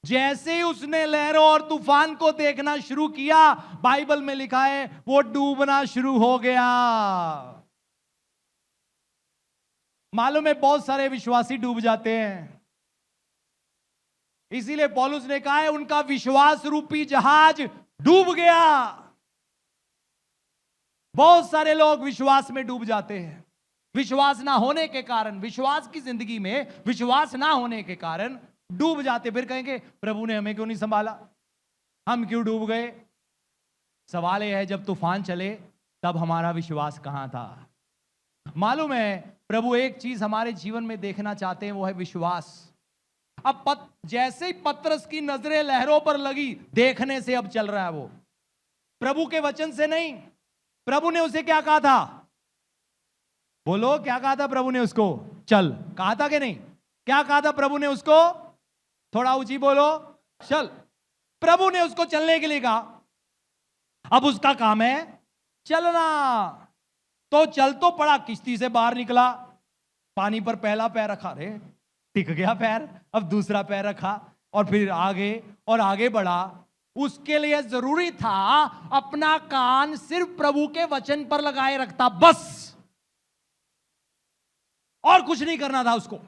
जैसे ही उसने लहरों और तूफान को देखना शुरू किया, बाइबल में लिखा है वो डूबना शुरू हो गया। मालूम है बहुत सारे विश्वासी डूब जाते हैं, इसीलिए पौलुस ने कहा है उनका विश्वास रूपी जहाज डूब गया। बहुत सारे लोग विश्वास में डूब जाते हैं। विश्वास ना होने के कारण, विश्वास की जिंदगी में विश्वास ना होने के कारण डूब जाते। फिर कहेंगे प्रभु ने हमें क्यों नहीं संभाला, हम क्यों डूब गए? सवाल यह है जब तूफान चले तब हमारा विश्वास कहां था? मालूम है प्रभु एक चीज हमारे जीवन में देखना चाहते हैं, वो है विश्वास। अब जैसे ही पतरस की नजरें लहरों पर लगी, देखने से अब चल रहा है वो, प्रभु के वचन से नहीं। प्रभु ने उसे क्या कहा था? बोलो, क्या कहा था प्रभु ने उसको? चल, कहा था कि नहीं? क्या कहा था प्रभु ने उसको? थोड़ा ऊंची बोलो, चल। प्रभु ने उसको चलने के लिए कहा। अब उसका काम है चलना। तो चल तो पड़ा, किश्ती से बाहर निकला, पानी पर पहला पैर रखा, रे टिक गया पैर, अब दूसरा पैर रखा और फिर आगे और आगे बढ़ा। उसके लिए जरूरी था अपना कान सिर्फ प्रभु के वचन पर लगाए रखता, बस, और कुछ नहीं करना था उसको।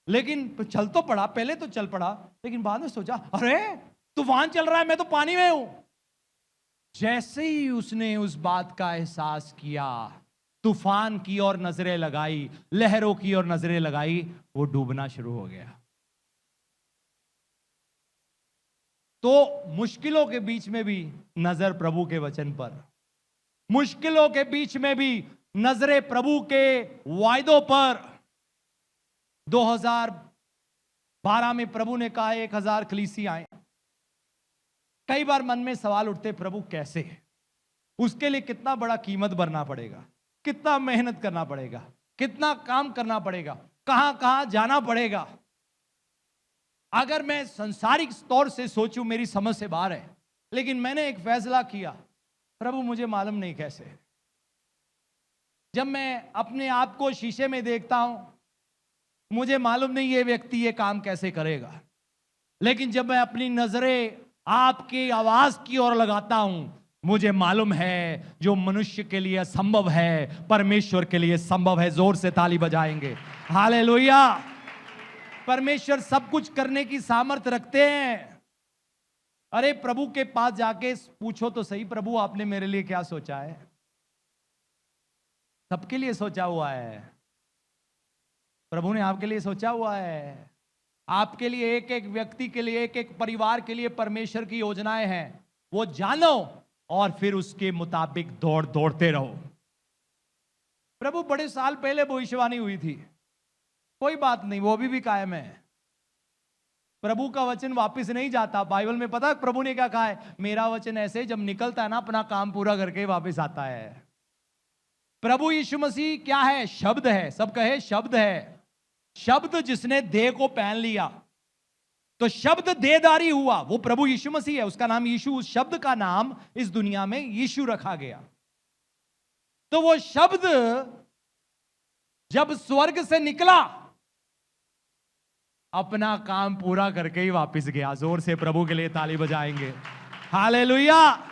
लेकिन चल तो पड़ा, पहले तो चल पड़ा, लेकिन बाद में सोचा, अरे तूफान चल रहा है, मैं तो पानी में हूं। जैसे ही उसने उस बात का एहसास किया, तूफान की ओर नजरें लगाई, लहरों की ओर नजरें लगाई, वो डूबना शुरू हो गया। तो मुश्किलों के बीच में भी नजर प्रभु के वचन पर, मुश्किलों के बीच में भी नजरें प्रभु के वायदों पर। 2012 में प्रभु ने कहा 1000 कलीसियां आए। कई बार मन में सवाल उठते, प्रभु कैसे? उसके लिए कितना बड़ा कीमत भरना पड़ेगा, कितना मेहनत करना पड़ेगा, कितना काम करना पड़ेगा, कहां कहां जाना पड़ेगा। अगर मैं संसारिक तौर से सोचूं, मेरी समझ से बाहर है, लेकिन मैंने एक फैसला किया, प्रभु मुझे मालूम नहीं कैसे। जब मैं अपने आप को शीशे में देखता हूं, मुझे मालूम नहीं ये व्यक्ति ये काम कैसे करेगा। लेकिन जब मैं अपनी नजरें आपकी आवाज की ओर लगाता हूं, मुझे मालूम है जो मनुष्य के लिए असंभव है, परमेश्वर के लिए संभव है। जोर से ताली बजाएंगे, हालेलुया। परमेश्वर सब कुछ करने की सामर्थ्य रखते हैं। अरे प्रभु के पास जाके पूछो तो सही, प्रभु आपने मेरे लिए क्या सोचा है? सबके लिए सोचा हुआ है। प्रभु ने आपके लिए सोचा हुआ है। आपके लिए, एक एक व्यक्ति के लिए, एक एक परिवार के लिए परमेश्वर की योजनाएं हैं। वो जानो और फिर उसके मुताबिक दौड़ते रहो। प्रभु बड़े साल पहले भविष्यवाणी हुई थी, कोई बात नहीं, वो अभी भी कायम है। प्रभु का वचन वापस नहीं जाता। बाइबल में पता है प्रभु ने क्या कहा है? मेरा वचन ऐसे जब निकलता है ना, अपना काम पूरा करके वापस आता है। प्रभु यीशु मसीह क्या है? शब्द है। सब कहे शब्द है। शब्द जिसने देह को पहन लिया, तो शब्द देहधारी हुआ, वो प्रभु यीशु मसीह है। उसका नाम यीशु, उस शब्द का नाम इस दुनिया में यीशु रखा गया। तो वो शब्द जब स्वर्ग से निकला, अपना काम पूरा करके ही वापस गया। जोर से प्रभु के लिए ताली बजाएंगे, हालेलुया।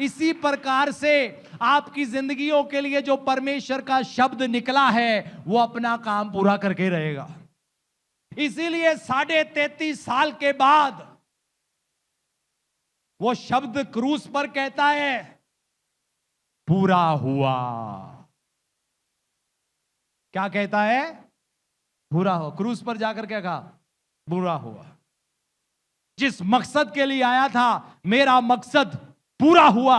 इसी प्रकार से आपकी जिंदगियों के लिए जो परमेश्वर का शब्द निकला है, वो अपना काम पूरा करके रहेगा। इसीलिए 33.5 साल के बाद वो शब्द क्रूस पर कहता है, पूरा हुआ। क्या कहता है? पूरा हुआ। क्रूस पर जाकर क्या कहा? पूरा हुआ। जिस मकसद के लिए आया था, मेरा मकसद पूरा हुआ।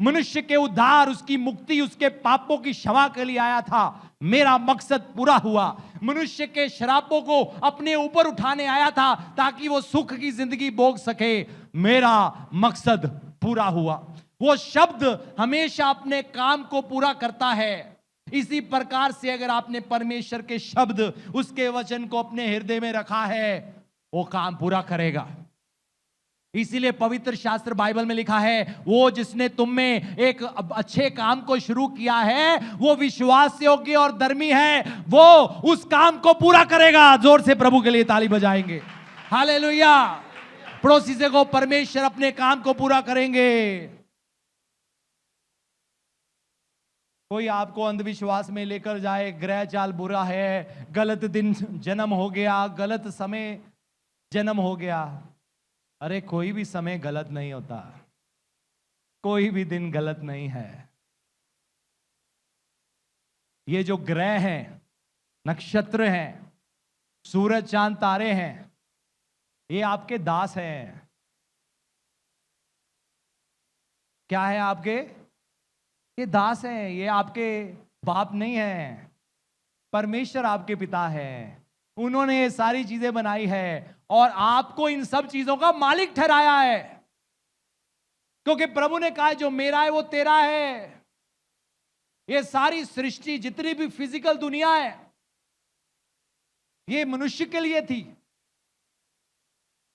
मनुष्य के उद्धार, उसकी मुक्ति, उसके पापों की क्षमा के लिए आया था, मेरा मकसद पूरा हुआ। मनुष्य के श्रापों को अपने ऊपर उठाने आया था ताकि वो सुख की जिंदगी भोग सके, मेरा मकसद पूरा हुआ। वो शब्द हमेशा अपने काम को पूरा करता है। इसी प्रकार से अगर आपने परमेश्वर के शब्द, उसके वचन को अपने हृदय में रखा है, वो काम पूरा करेगा। इसीलिए पवित्र शास्त्र बाइबल में लिखा है, वो जिसने तुम में एक अच्छे काम को शुरू किया है, वो विश्वास योग्य और धर्मी है, वो उस काम को पूरा करेगा। जोर से प्रभु के लिए ताली बजाएंगे, हालेलुया। पड़ोसी से को, परमेश्वर अपने काम को पूरा करेंगे। कोई आपको अंधविश्वास में लेकर जाए, ग्रह चाल बुरा है, गलत दिन जन्म हो गया, गलत समय जन्म हो गया। अरे कोई भी समय गलत नहीं होता, कोई भी दिन गलत नहीं है। ये जो ग्रह हैं, नक्षत्र हैं, सूरज चांद तारे हैं, ये आपके दास हैं। क्या है आपके? ये दास हैं। ये आपके बाप नहीं हैं। परमेश्वर आपके पिता है। उन्होंने ये सारी चीजें बनाई है और आपको इन सब चीजों का मालिक ठहराया है, क्योंकि प्रभु ने कहा जो मेरा है वो तेरा है। ये सारी सृष्टि, जितनी भी फिजिकल दुनिया है, ये मनुष्य के लिए थी,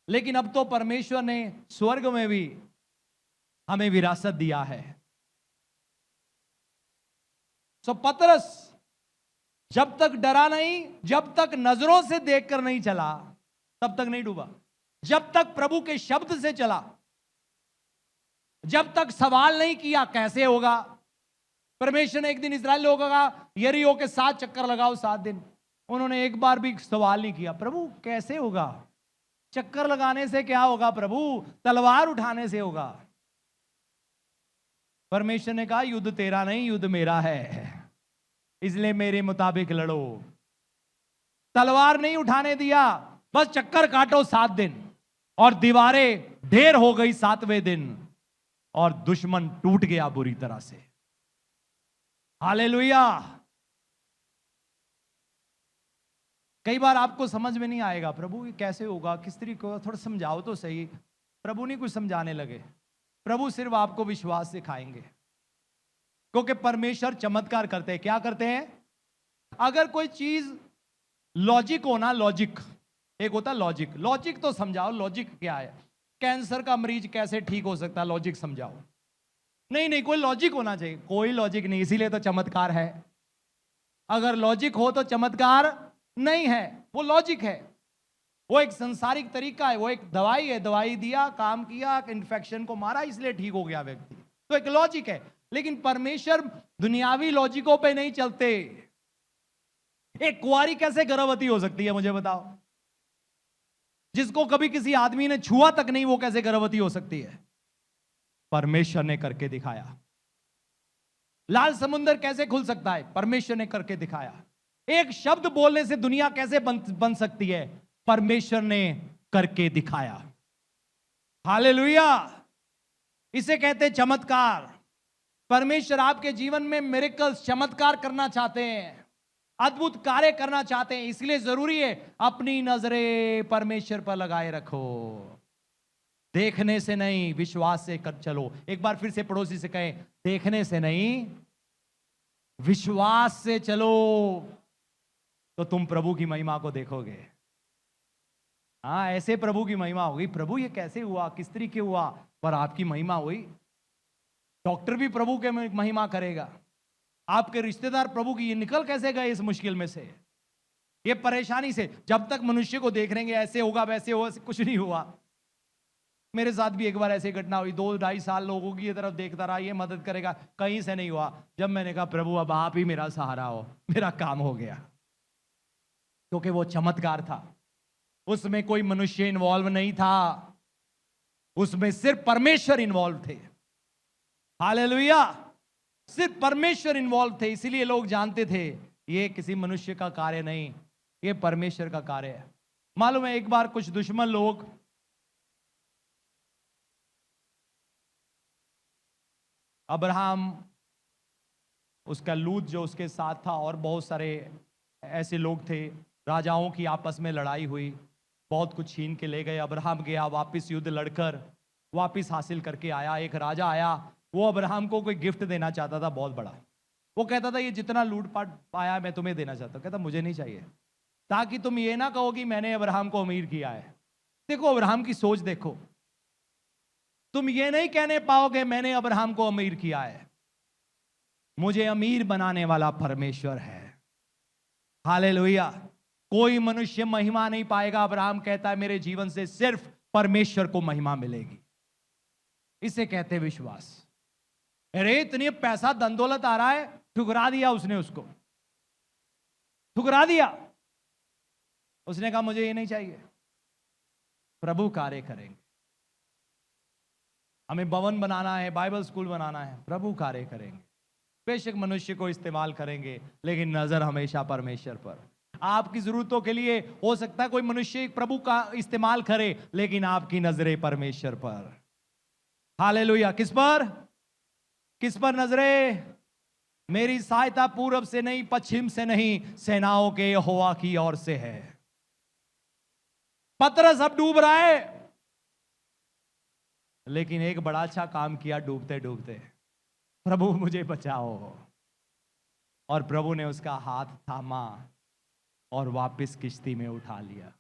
लेकिन अब तो परमेश्वर ने स्वर्ग में भी हमें विरासत दिया है। सो पतरस जब तक डरा नहीं, जब तक नजरों से देखकर नहीं चला, तब तक नहीं डूबा। जब तक प्रभु के शब्द से चला, जब तक सवाल नहीं किया कैसे होगा। परमेश्वर ने एक दिन इस्राएल लोगों का कहा यरीहो के 7 चक्कर लगाओ 7 दिन। उन्होंने एक बार भी सवाल नहीं किया, प्रभु कैसे होगा? चक्कर लगाने से क्या होगा प्रभु? तलवार उठाने से होगा। परमेश्वर ने कहा युद्ध तेरा नहीं, युद्ध मेरा है, इसलिए मेरे मुताबिक लड़ो। तलवार नहीं उठाने दिया, बस चक्कर काटो 7 दिन, और दीवारें ढेर हो गई 7वें दिन, और दुश्मन टूट गया बुरी तरह से। हालेलुया। कई बार आपको समझ में नहीं आएगा प्रभु ये कैसे होगा, किस तरीके को, थोड़ा समझाओ तो सही। प्रभु नहीं कुछ समझाने लगे, प्रभु सिर्फ आपको विश्वास सिखाएंगे, क्योंकि परमेश्वर चमत्कार करते हैं। क्या करते हैं? अगर कोई चीज लॉजिक हो ना, लॉजिक एक होता है लॉजिक, लॉजिक तो समझाओ, लॉजिक क्या है? कैंसर का मरीज कैसे ठीक हो सकता है, लॉजिक समझाओ। नहीं नहीं, कोई लॉजिक होना चाहिए। कोई लॉजिक नहीं, इसीलिए तो चमत्कार है। अगर लॉजिक हो तो चमत्कार नहीं है, वो लॉजिक है, वो एक संसारिक तरीका है, वो एक दवाई है, दवाई दिया, काम किया, इन्फेक्शन को मारा, इसलिए ठीक हो गया व्यक्ति, तो एक लॉजिक है। लेकिन परमेश्वर दुनियावी लॉजिकों पे नहीं चलते। एक कुंवारी कैसे गर्भवती हो सकती है, मुझे बताओ? जिसको कभी किसी आदमी ने छुआ तक नहीं, वो कैसे गर्भवती हो सकती है? परमेश्वर ने करके दिखाया। लाल समुद्र कैसे खुल सकता है? परमेश्वर ने करके दिखाया। एक शब्द बोलने से दुनिया कैसे बन सकती है? परमेश्वर ने करके दिखाया। हालेलुया। इसे कहते हैं चमत्कार। परमेश्वर आपके जीवन में मिरेकल्स, चमत्कार करना चाहते हैं, अद्भुत कार्य करना चाहते हैं। इसलिए जरूरी है अपनी नजरें परमेश्वर पर लगाए रखो। देखने से नहीं, विश्वास से कर चलो। एक बार फिर से पड़ोसी से कहें, देखने से नहीं, विश्वास से चलो, तो तुम प्रभु की महिमा को देखोगे। हाँ, ऐसे प्रभु की महिमा होगी। प्रभु ये कैसे हुआ, किस तरीके हुआ, पर आपकी महिमा हुई। डॉक्टर भी प्रभु के महिमा करेगा। आपके रिश्तेदार प्रभु की, ये निकल कैसे गए इस मुश्किल में से, ये परेशानी से। जब तक मनुष्य को देख रहेंगे ऐसे होगा वैसे होगा, कुछ नहीं हुआ। मेरे साथ भी एक बार ऐसी घटना हुई। 2-2.5 साल लोगों की तरफ देखता रहा, ये मदद करेगा, कहीं से नहीं हुआ। जब मैंने कहा प्रभु अब आप ही मेरा सहारा हो, मेरा काम हो गया। क्योंकि वो चमत्कार था, उसमें कोई मनुष्य इन्वॉल्व नहीं था, उसमें सिर्फ परमेश्वर इन्वॉल्व थे। हालेलुया। सिर्फ परमेश्वर इन्वॉल्व थे, इसीलिए लोग जानते थे ये किसी मनुष्य का कार्य नहीं, ये परमेश्वर का कार्य है। मालूम है, एक बार कुछ दुश्मन लोग अब्राहम, उसका लूत जो उसके साथ था, और बहुत सारे ऐसे लोग थे, राजाओं की आपस में लड़ाई हुई, बहुत कुछ छीन के ले गए। अब्राहम गया वापस, युद्ध लड़कर वापस हासिल करके आया। एक राजा आया, वो अब्राहम को कोई गिफ्ट देना चाहता था बहुत बड़ा। वो कहता था ये जितना लूटपाट पाया मैं तुम्हें देना चाहता हूँ। कहता मुझे नहीं चाहिए, ताकि तुम ये ना कहो कि मैंने अब्राहम को अमीर किया है। देखो अब्राहम की सोच देखो, तुम ये नहीं कहने पाओगे मैंने अब्राहम को अमीर किया है। मुझे अमीर बनाने वाला परमेश्वर है। हालेलुया। कोई मनुष्य महिमा नहीं पाएगा। अब्राहम कहता है मेरे जीवन से सिर्फ परमेश्वर को महिमा मिलेगी। इसे कहते विश्वास। अरे इतनी पैसा धन दौलत आ रहा है, ठुकरा दिया उसने, उसको ठुकरा दिया। उसने कहा मुझे ये नहीं चाहिए, प्रभु कार्य करेंगे। हमें भवन बनाना है, बाइबल स्कूल बनाना है, प्रभु कार्य करेंगे। बेशक मनुष्य को इस्तेमाल करेंगे, लेकिन नजर हमेशा परमेश्वर पर। आपकी जरूरतों के लिए हो सकता है कोई मनुष्य प्रभु का इस्तेमाल करे, लेकिन आपकी नजरें परमेश्वर पर। हालेलुया। किस पर? किस पर नजरें? मेरी सहायता पूरब से नहीं, पश्चिम से नहीं, सेनाओं के यहोवा की ओर से है। पतरस अब डूब रहा है, लेकिन एक बड़ा अच्छा काम किया डूबते डूबते, प्रभु मुझे बचाओ। और प्रभु ने उसका हाथ थामा और वापस किश्ती में उठा लिया।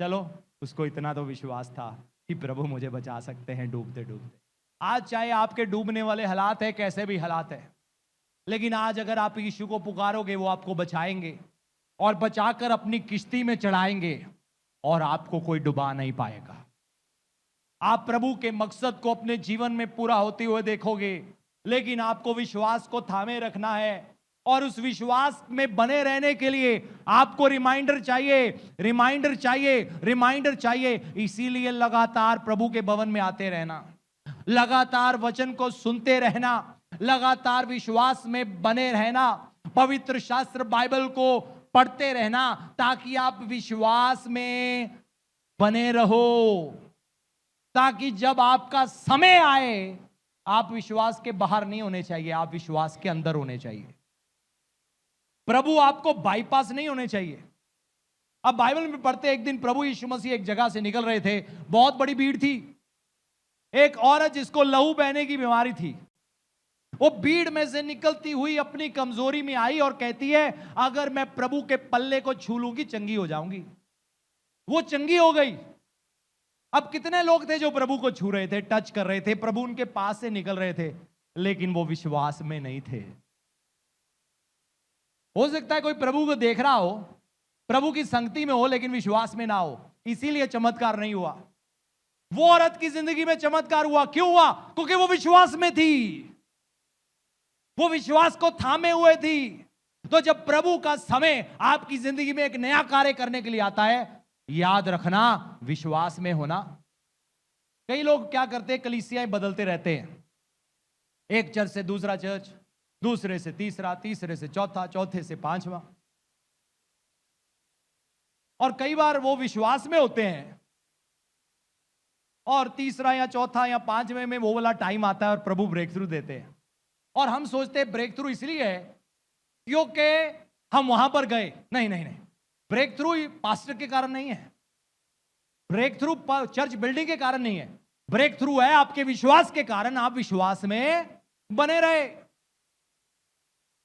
चलो, उसको इतना तो विश्वास था कि प्रभु मुझे बचा सकते हैं डूबते डूबते। आज चाहे आपके डूबने वाले हालात है, कैसे भी हालात है, लेकिन आज अगर आप यीशु को पुकारोगे, वो आपको बचाएंगे और बचाकर अपनी किश्ती में चढ़ाएंगे और आपको कोई डुबा नहीं पाएगा। आप प्रभु के मकसद को अपने जीवन में पूरा होते हुए देखोगे, लेकिन आपको विश्वास को थामे रखना है और उस विश्वास में बने रहने के लिए आपको रिमाइंडर चाहिए, रिमाइंडर चाहिए, रिमाइंडर चाहिए। इसीलिए लगातार प्रभु के भवन में आते रहना, लगातार वचन को सुनते रहना, लगातार विश्वास में बने रहना, पवित्र शास्त्र बाइबल को पढ़ते रहना, ताकि आप विश्वास में बने रहो, ताकि जब आपका समय आए, आप विश्वास के बाहर नहीं होने चाहिए, आप विश्वास के अंदर होने चाहिए। प्रभु आपको बाईपास नहीं होने चाहिए। अब बाइबल में पढ़ते, एक दिन प्रभु यीशु मसीह एक जगह से निकल रहे थे, बहुत बड़ी भीड़ थी। एक औरत जिसको लहू बहने की बीमारी थी, वो भीड़ में से निकलती हुई अपनी कमजोरी में आई और कहती है, अगर मैं प्रभु के पल्ले को छू लूंगी चंगी हो जाऊंगी। वो चंगी हो गई। अब कितने लोग थे जो प्रभु को छू रहे थे, टच कर रहे थे, प्रभु उनके पास से निकल रहे थे, लेकिन वो विश्वास में नहीं थे। हो सकता है कोई प्रभु को देख रहा हो, प्रभु की संगति में हो, लेकिन विश्वास में ना हो, इसीलिए चमत्कार नहीं हुआ। वो औरत की जिंदगी में चमत्कार हुआ। क्यों हुआ? क्योंकि वो विश्वास में थी, वो विश्वास को थामे हुए थी। तो जब प्रभु का समय आपकी जिंदगी में एक नया कार्य करने के लिए आता है, याद रखना, विश्वास में होना। कई लोग क्या करते हैं, कलीसियाएं बदलते रहते हैं, एक चर्च से दूसरा चर्च, दूसरे से तीसरा, तीसरे से चौथा, चौथे से पांचवा। और कई बार वो विश्वास में होते हैं और तीसरा या चौथा या पांचवें में वो वाला टाइम आता है और प्रभु ब्रेक थ्रू देते हैं। और हम सोचते हैं ब्रेक थ्रू इसलिए है क्योंकि हम वहां पर गए। नहीं नहीं नहीं, ब्रेक थ्रू पास्टर के कारण नहीं है, ब्रेक थ्रू चर्च बिल्डिंग के कारण नहीं है, ब्रेक थ्रू है आपके विश्वास के कारण। आप विश्वास में बने रहे,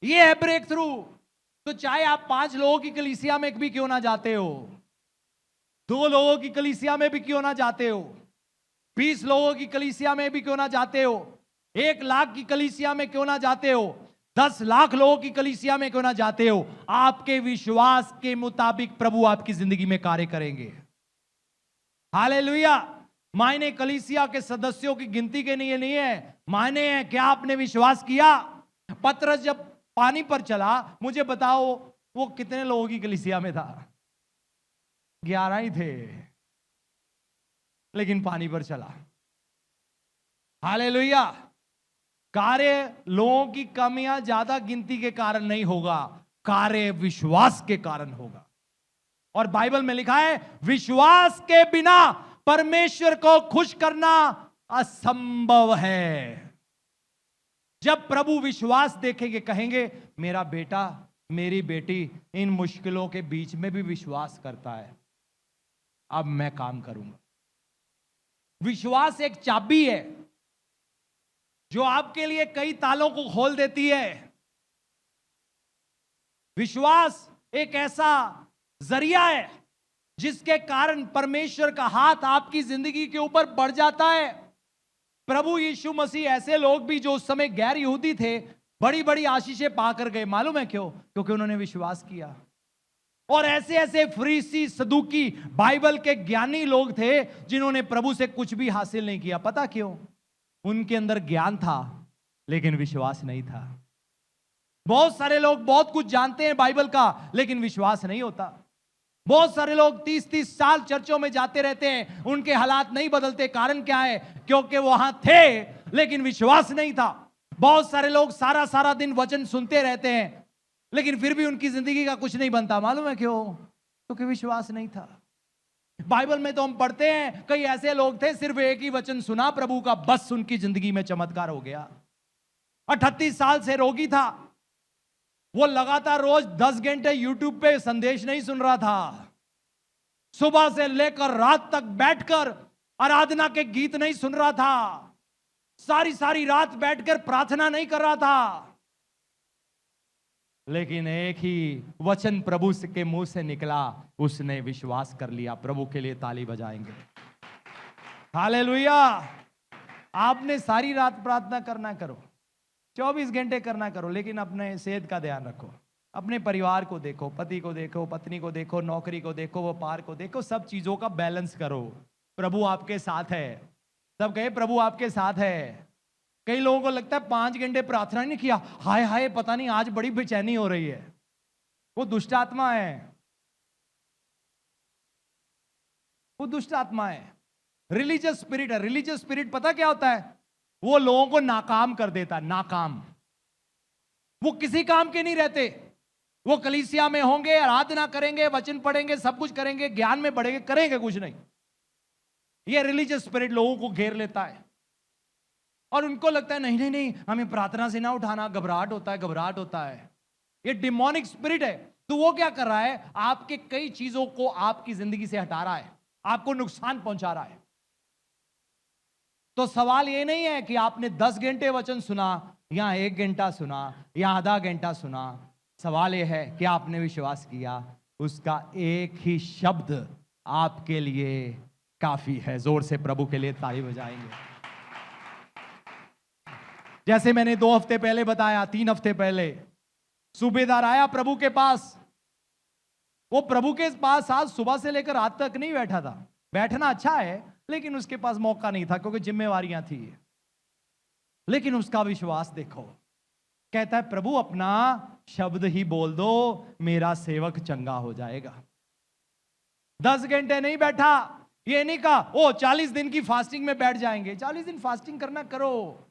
ये है ब्रेक थ्रू। तो चाहे आप 5 लोगों की कलीसिया में भी क्यों ना जाते हो, 2 लोगों की कलीसिया में भी क्यों ना जाते हो, 20 लोगों की कलीसिया में भी क्यों ना जाते हो, 1 लाख की कलीसिया में क्यों ना जाते हो, 10 लाख लोगों की कलीसिया में क्यों ना जाते हो, आपके विश्वास के मुताबिक प्रभु आपकी जिंदगी में कार्य करेंगे। हालेलुया। मायने कलीसिया के सदस्यों की गिनती के लिए नहीं है, मायने है क्या आपने विश्वास किया। पतरस जब पानी पर चला, मुझे बताओ वो कितने लोगों की कलीसिया में था? 11 ही थे, लेकिन पानी पर चला। हालेलुया। कार्य लोगों की कमियां ज्यादा गिनती के कारण नहीं होगा, कार्य विश्वास के कारण होगा। और बाइबल में लिखा है, विश्वास के बिना परमेश्वर को खुश करना असंभव है। जब प्रभु विश्वास देखेंगे, कहेंगे मेरा बेटा, मेरी बेटी इन मुश्किलों के बीच में भी विश्वास करता है, अब मैं काम करूंगा। विश्वास एक चाबी है जो आपके लिए कई तालों को खोल देती है। विश्वास एक ऐसा जरिया है जिसके कारण परमेश्वर का हाथ आपकी जिंदगी के ऊपर बढ़ जाता है। प्रभु यीशु मसीह ऐसे लोग भी जो उस समय गैर यहूदी थे, बड़ी बड़ी आशीषें पाकर गए। मालूम है क्यों? क्योंकि उन्होंने विश्वास किया। और ऐसे ऐसे फरीसी, सदूकी, बाइबल के ज्ञानी लोग थे जिन्होंने प्रभु से कुछ भी हासिल नहीं किया। पता क्यों? उनके अंदर ज्ञान था लेकिन विश्वास नहीं था। बहुत सारे लोग बहुत कुछ जानते हैं बाइबल का, लेकिन विश्वास नहीं होता। बहुत सारे लोग 30-30 साल चर्चों में जाते रहते हैं, उनके हालात नहीं बदलते। कारण क्या है? क्योंकि वहां थे लेकिन विश्वास नहीं था। बहुत सारे लोग सारा सारा दिन वचन सुनते रहते हैं, लेकिन फिर भी उनकी जिंदगी का कुछ नहीं बनता। मालूम है क्यों? क्योंकि विश्वास नहीं था। बाइबल में तो हम पढ़ते हैं कई ऐसे लोग थे, सिर्फ एक ही वचन सुना प्रभु का, बस उनकी जिंदगी में चमत्कार हो गया। 38 साल से रोगी था, वो लगातार रोज 10 घंटे यूट्यूब पे संदेश नहीं सुन रहा था, सुबह से लेकर रात तक बैठकर आराधना के गीत नहीं सुन रहा था, सारी सारी रात बैठकर प्रार्थना नहीं कर रहा था, लेकिन एक ही वचन प्रभु के मुंह से निकला, उसने विश्वास कर लिया। प्रभु के लिए ताली बजाएंगे। हालेलुया। आपने सारी रात प्रार्थना करना करो, 24 घंटे करना करो, लेकिन अपने सेहत का ध्यान रखो, अपने परिवार को देखो, पति को देखो, पत्नी को देखो, नौकरी को देखो, व्यापार को देखो, सब चीजों का बैलेंस करो। प्रभु आपके साथ है। सब कहे प्रभु आपके साथ है। कई लोगों को लगता है 5 घंटे प्रार्थना नहीं किया, हाय हाय पता नहीं आज बड़ी बेचैनी हो रही है। वो दुष्ट आत्मा है, वो दुष्ट आत्मा है, रिलीजियस स्पिरिट है। रिलीजियस स्पिरिट पता क्या होता है? वो लोगों को नाकाम कर देता है, नाकाम। वो किसी काम के नहीं रहते। वो कलीसिया में होंगे, आराधना करेंगे, वचन पढ़ेंगे, सब कुछ करेंगे, ज्ञान में बढ़ेंगे, करेंगे कुछ नहीं। ये रिलीजियस स्पिरिट लोगों को घेर लेता है और उनको लगता है नहीं नहीं नहीं, हमें प्रार्थना से ना उठाना, घबराहट होता है, घबराहट होता है। ये डिमोनिक स्पिरिट है। तो वो क्या कर रहा है? आपके कई चीजों को आपकी जिंदगी से हटा रहा है, आपको नुकसान पहुंचा रहा है। तो सवाल ये नहीं है कि आपने 10 घंटे वचन सुना या 1 घंटा सुना या आधा घंटा सुना। सवाल यह है कि आपने विश्वास किया, उसका एक ही शब्द आपके लिए काफी है। जोर से प्रभु के लिए ताली बजाएंगे। जैसे मैंने 2 हफ्ते पहले बताया, 3 हफ्ते पहले सूबेदार आया प्रभु के पास। वो प्रभु के पास आज सुबह से लेकर रात तक नहीं बैठा था। बैठना अच्छा है, लेकिन उसके पास मौका नहीं था क्योंकि जिम्मेवारियां थी। लेकिन उसका विश्वास देखो, कहता है प्रभु अपना शब्द ही बोल दो, मेरा सेवक चंगा हो जाएगा। 10 घंटे नहीं बैठा। ये नहीं कहा ओ 40 दिन की फास्टिंग में बैठ जाएंगे। 40 दिन फास्टिंग करना करो,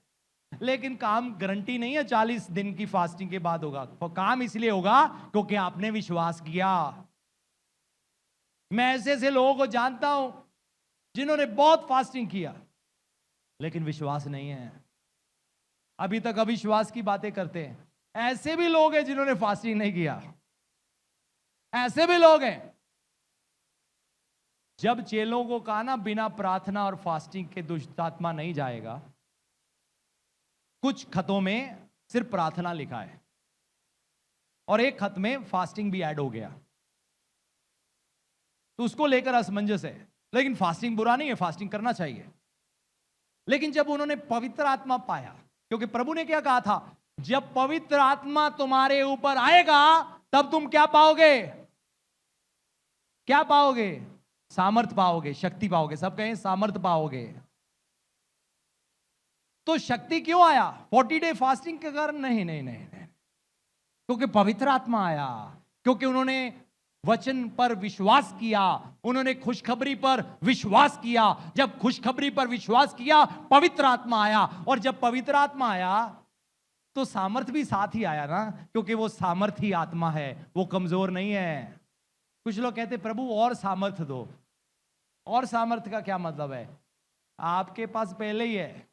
लेकिन काम गारंटी नहीं है 40 दिन की फास्टिंग के बाद होगा। तो काम इसलिए होगा क्योंकि आपने विश्वास किया। मैं ऐसे ऐसे लोगों को जानता हूं जिन्होंने बहुत फास्टिंग किया, लेकिन विश्वास नहीं है, अभी तक अविश्वास की बातें करते हैं। ऐसे भी लोग हैं जिन्होंने फास्टिंग नहीं किया, ऐसे भी लोग हैं। जब चेलों को कहा ना बिना प्रार्थना और फास्टिंग के दुष्ट आत्मा नहीं जाएगा, कुछ खतों में सिर्फ प्रार्थना लिखा है और एक खत में फास्टिंग भी ऐड हो गया, तो उसको लेकर असमंजस है। लेकिन फास्टिंग बुरा नहीं है, फास्टिंग करना चाहिए। लेकिन जब उन्होंने पवित्र आत्मा पाया, क्योंकि प्रभु ने क्या कहा था, जब पवित्र आत्मा तुम्हारे ऊपर आएगा तब तुम क्या पाओगे? क्या पाओगे? सामर्थ पाओगे, शक्ति पाओगे। सब कहें सामर्थ पाओगे। तो शक्ति क्यों आया? 40 डे फास्टिंग के कारण नहीं, नहीं नहीं नहीं, क्योंकि पवित्र आत्मा आया, क्योंकि उन्होंने वचन पर विश्वास किया, उन्होंने खुशखबरी पर विश्वास किया। जब खुशखबरी पर विश्वास किया, पवित्र आत्मा आया, और जब पवित्र आत्मा आया तो सामर्थ भी साथ ही आया ना, क्योंकि वो सामर्थ ही आत्मा है, वो कमजोर नहीं है। कुछ लोग कहते प्रभु और सामर्थ दो। और सामर्थ का क्या मतलब है? आपके पास पहले ही है,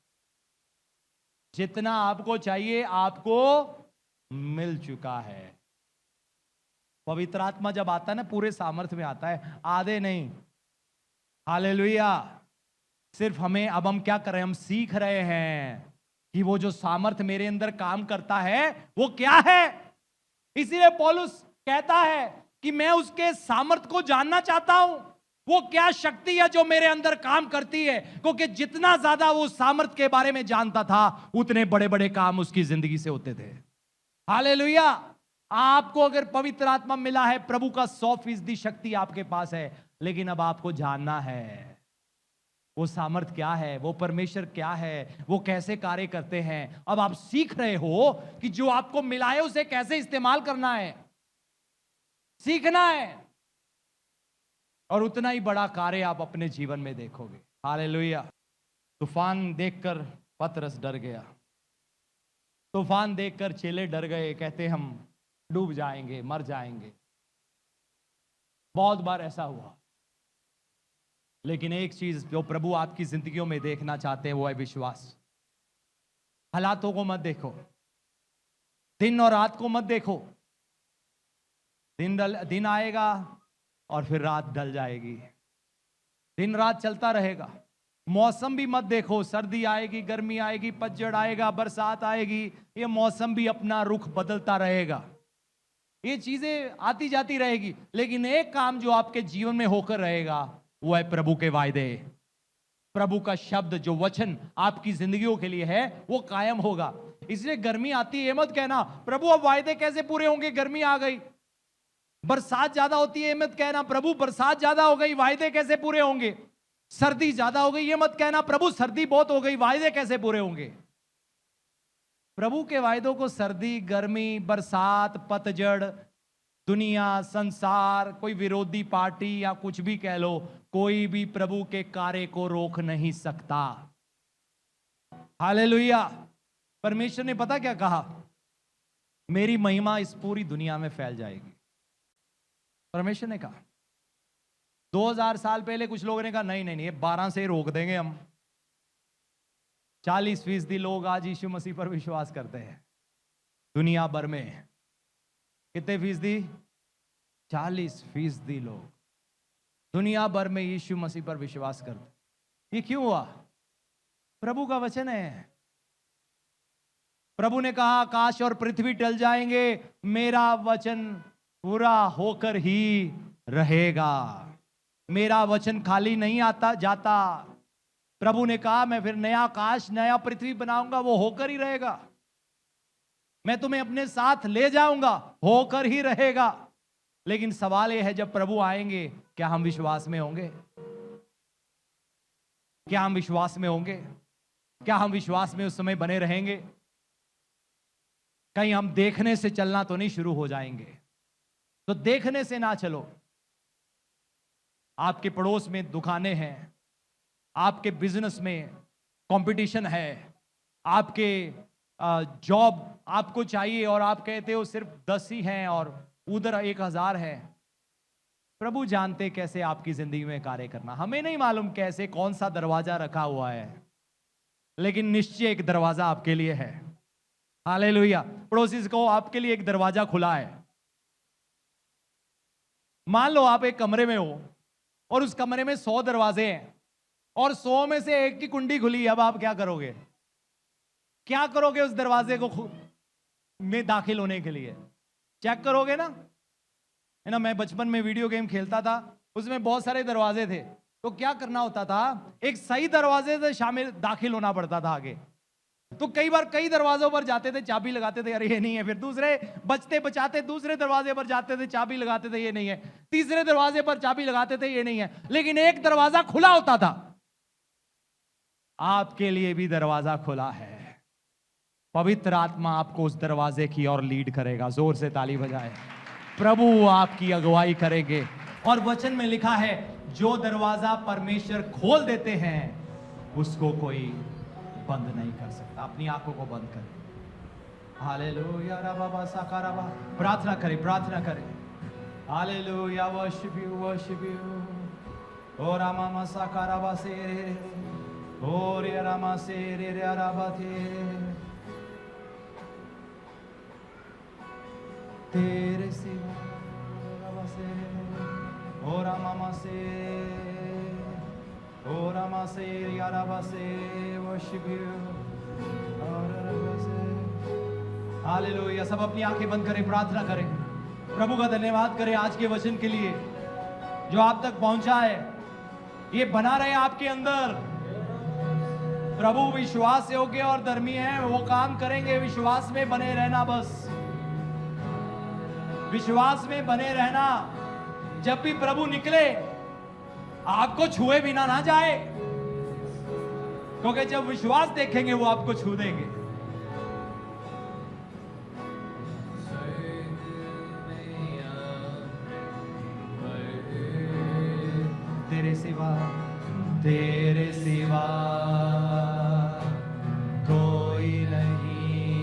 जितना आपको चाहिए आपको मिल चुका है। पवित्र आत्मा जब आता है ना, पूरे सामर्थ्य में आता है, आधे नहीं। हालेलुया। सिर्फ हमें अब हम क्या कर रहे हैं? हम सीख रहे हैं कि वो जो सामर्थ्य मेरे अंदर काम करता है वो क्या है। इसीलिए पौलुस कहता है कि मैं उसके सामर्थ्य को जानना चाहता हूं, वो क्या शक्ति है जो मेरे अंदर काम करती है, क्योंकि जितना ज्यादा वो सामर्थ्य के बारे में जानता था उतने बड़े बड़े काम उसकी जिंदगी से होते थे। हालेलुया। आपको अगर पवित्र आत्मा मिला है, प्रभु का 100% शक्ति आपके पास है, लेकिन अब आपको जानना है वो सामर्थ क्या है, वो परमेश्वर क्या है, वो कैसे कार्य करते हैं। अब आप सीख रहे हो कि जो आपको मिला है उसे कैसे इस्तेमाल करना है, सीखना है, और उतना ही बड़ा कार्य आप अपने जीवन में देखोगे। हालेलुया। तूफान देखकर पतरस डर गया, तूफान देखकर चेले डर गए, कहते हम डूब जाएंगे, मर जाएंगे। बहुत बार ऐसा हुआ। लेकिन एक चीज जो प्रभु आपकी जिंदगियों में देखना चाहते हैं वो है विश्वास। हालातों को मत देखो, दिन और रात को मत देखो। दिन आएगा, और फिर रात ढल जाएगी। दिन रात चलता रहेगा। मौसम भी मत देखो, सर्दी आएगी, गर्मी आएगी, पतझड़ आएगा, बरसात आएगी, ये मौसम भी अपना रुख बदलता रहेगा, ये चीजें आती जाती रहेगी। लेकिन एक काम जो आपके जीवन में होकर रहेगा वो है प्रभु के वायदे। प्रभु का शब्द, जो वचन आपकी जिंदगियों के लिए है वो कायम होगा। इसलिए गर्मी आती है ये मत कहना प्रभु अब वायदे कैसे पूरे होंगे, गर्मी आ गई। बरसात ज्यादा होती है ये मत कहना प्रभु बरसात ज्यादा हो गई, वायदे कैसे पूरे होंगे। सर्दी ज्यादा हो गई ये मत कहना प्रभु सर्दी बहुत हो गई, वायदे कैसे पूरे होंगे। प्रभु के वायदों को सर्दी, गर्मी, बरसात, पतझड़, दुनिया, संसार, कोई विरोधी पार्टी या कुछ भी कह लो, कोई भी प्रभु के कार्य को रोक नहीं सकता। हालेलुया। परमेश्वर ने पता क्या कहा, मेरी महिमा इस पूरी दुनिया में फैल जाएगी। परमेश्वर ने कहा। 2000 साल पहले कुछ लोगों ने कहा नहीं नहीं नहीं, ये 12 से रोक देंगे हम। 40% लोग आज यीशु मसीह पर विश्वास करते हैं दुनिया भर में। कितने फीसदी? 40% लोग दुनिया भर में यीशु मसीह पर विश्वास करते। ये क्यों हुआ? प्रभु का वचन है। प्रभु ने कहा आकाश और पृथ्वी टल जाएंगे, मेरा वचन पूरा होकर ही रहेगा। मेरा वचन खाली नहीं आता जाता। प्रभु ने कहा मैं फिर नया आकाश नया पृथ्वी बनाऊंगा, वो होकर ही रहेगा। मैं तुम्हें अपने साथ ले जाऊंगा, होकर ही रहेगा। लेकिन सवाल यह है जब प्रभु आएंगे क्या हम विश्वास में होंगे? क्या हम विश्वास में होंगे? क्या हम विश्वास में उस समय बने रहेंगे? कहीं हम देखने से चलना तो नहीं शुरू हो जाएंगे? तो देखने से ना चलो। आपके पड़ोस में दुकानें हैं, आपके बिजनेस में कंपटीशन है, आपके जॉब आपको चाहिए और आप कहते हो सिर्फ 10 ही हैं और उधर 1000 है। प्रभु जानते कैसे आपकी जिंदगी में कार्य करना। हमें नहीं मालूम कैसे कौन सा दरवाजा रखा हुआ है, लेकिन निश्चय एक दरवाजा आपके लिए है। हालेलुया। पड़ोसी से कहो आपके लिए एक दरवाजा खुला है। मान लो आप एक कमरे में हो और उस कमरे में 100 दरवाजे हैं और 100 में से एक की कुंडी खुली है। अब आप क्या करोगे? क्या करोगे उस दरवाजे को में दाखिल होने के लिए? चेक करोगे ना, है ना। मैं बचपन में वीडियो गेम खेलता था, उसमें बहुत सारे दरवाजे थे। तो क्या करना होता था, एक सही दरवाजे से शामिल दाखिल होना पड़ता था आगे। तो कई बार कई दरवाजों पर जाते थे, चाबी लगाते थे, अरे ये नहीं है। फिर दूसरे बचते बचाते दूसरे दरवाजे पर जाते थे, चाबी लगाते थे, ये नहीं है। तीसरे दरवाजे पर चाबी लगाते थे, ये नहीं है। लेकिन एक दरवाजा खुला होता था। आपके लिए भी दरवाजा खुला है। पवित्र आत्मा आपको उस दरवाजे की ओर लीड करेगा। जोर से ताली बजाए। प्रभु आपकी अगुवाई करेंगे। और वचन में लिखा है जो दरवाजा परमेश्वर खोल देते हैं उसको कोई बंद नहीं कर सकता। अपनी आंखों को बंद करें। हालेलुया रबा साकाराबा। प्रार्थना करें, प्रार्थना करें। Hallelujah. Worship you, worship you. ओ रामा साकाराबा से ओ रे रामा से रे राबा थे। तेरे सिवा से ओ रामा से ओ रामा से याराबा से वर्शिप यू। हालेलुया। सब अपनी आंखें बंद करें, प्रार्थना करें, प्रभु का धन्यवाद करें आज के वचन के लिए जो आप तक पहुंचा है। ये बना रहे आपके अंदर। प्रभु विश्वास योग्य और धर्मी है, वो काम करेंगे। विश्वास में बने रहना, बस विश्वास में बने रहना। जब भी प्रभु निकले आपको छुए बिना ना जाए, क्योंकि जब विश्वास देखेंगे वो आपको छू देंगे। तेरे सिवा कोई नहीं।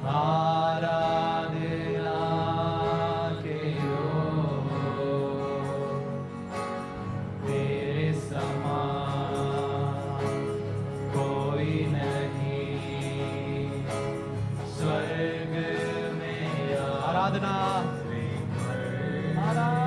आराधना के तेरे समान कोई नहीं। स्वर्ग में आराधना महाराज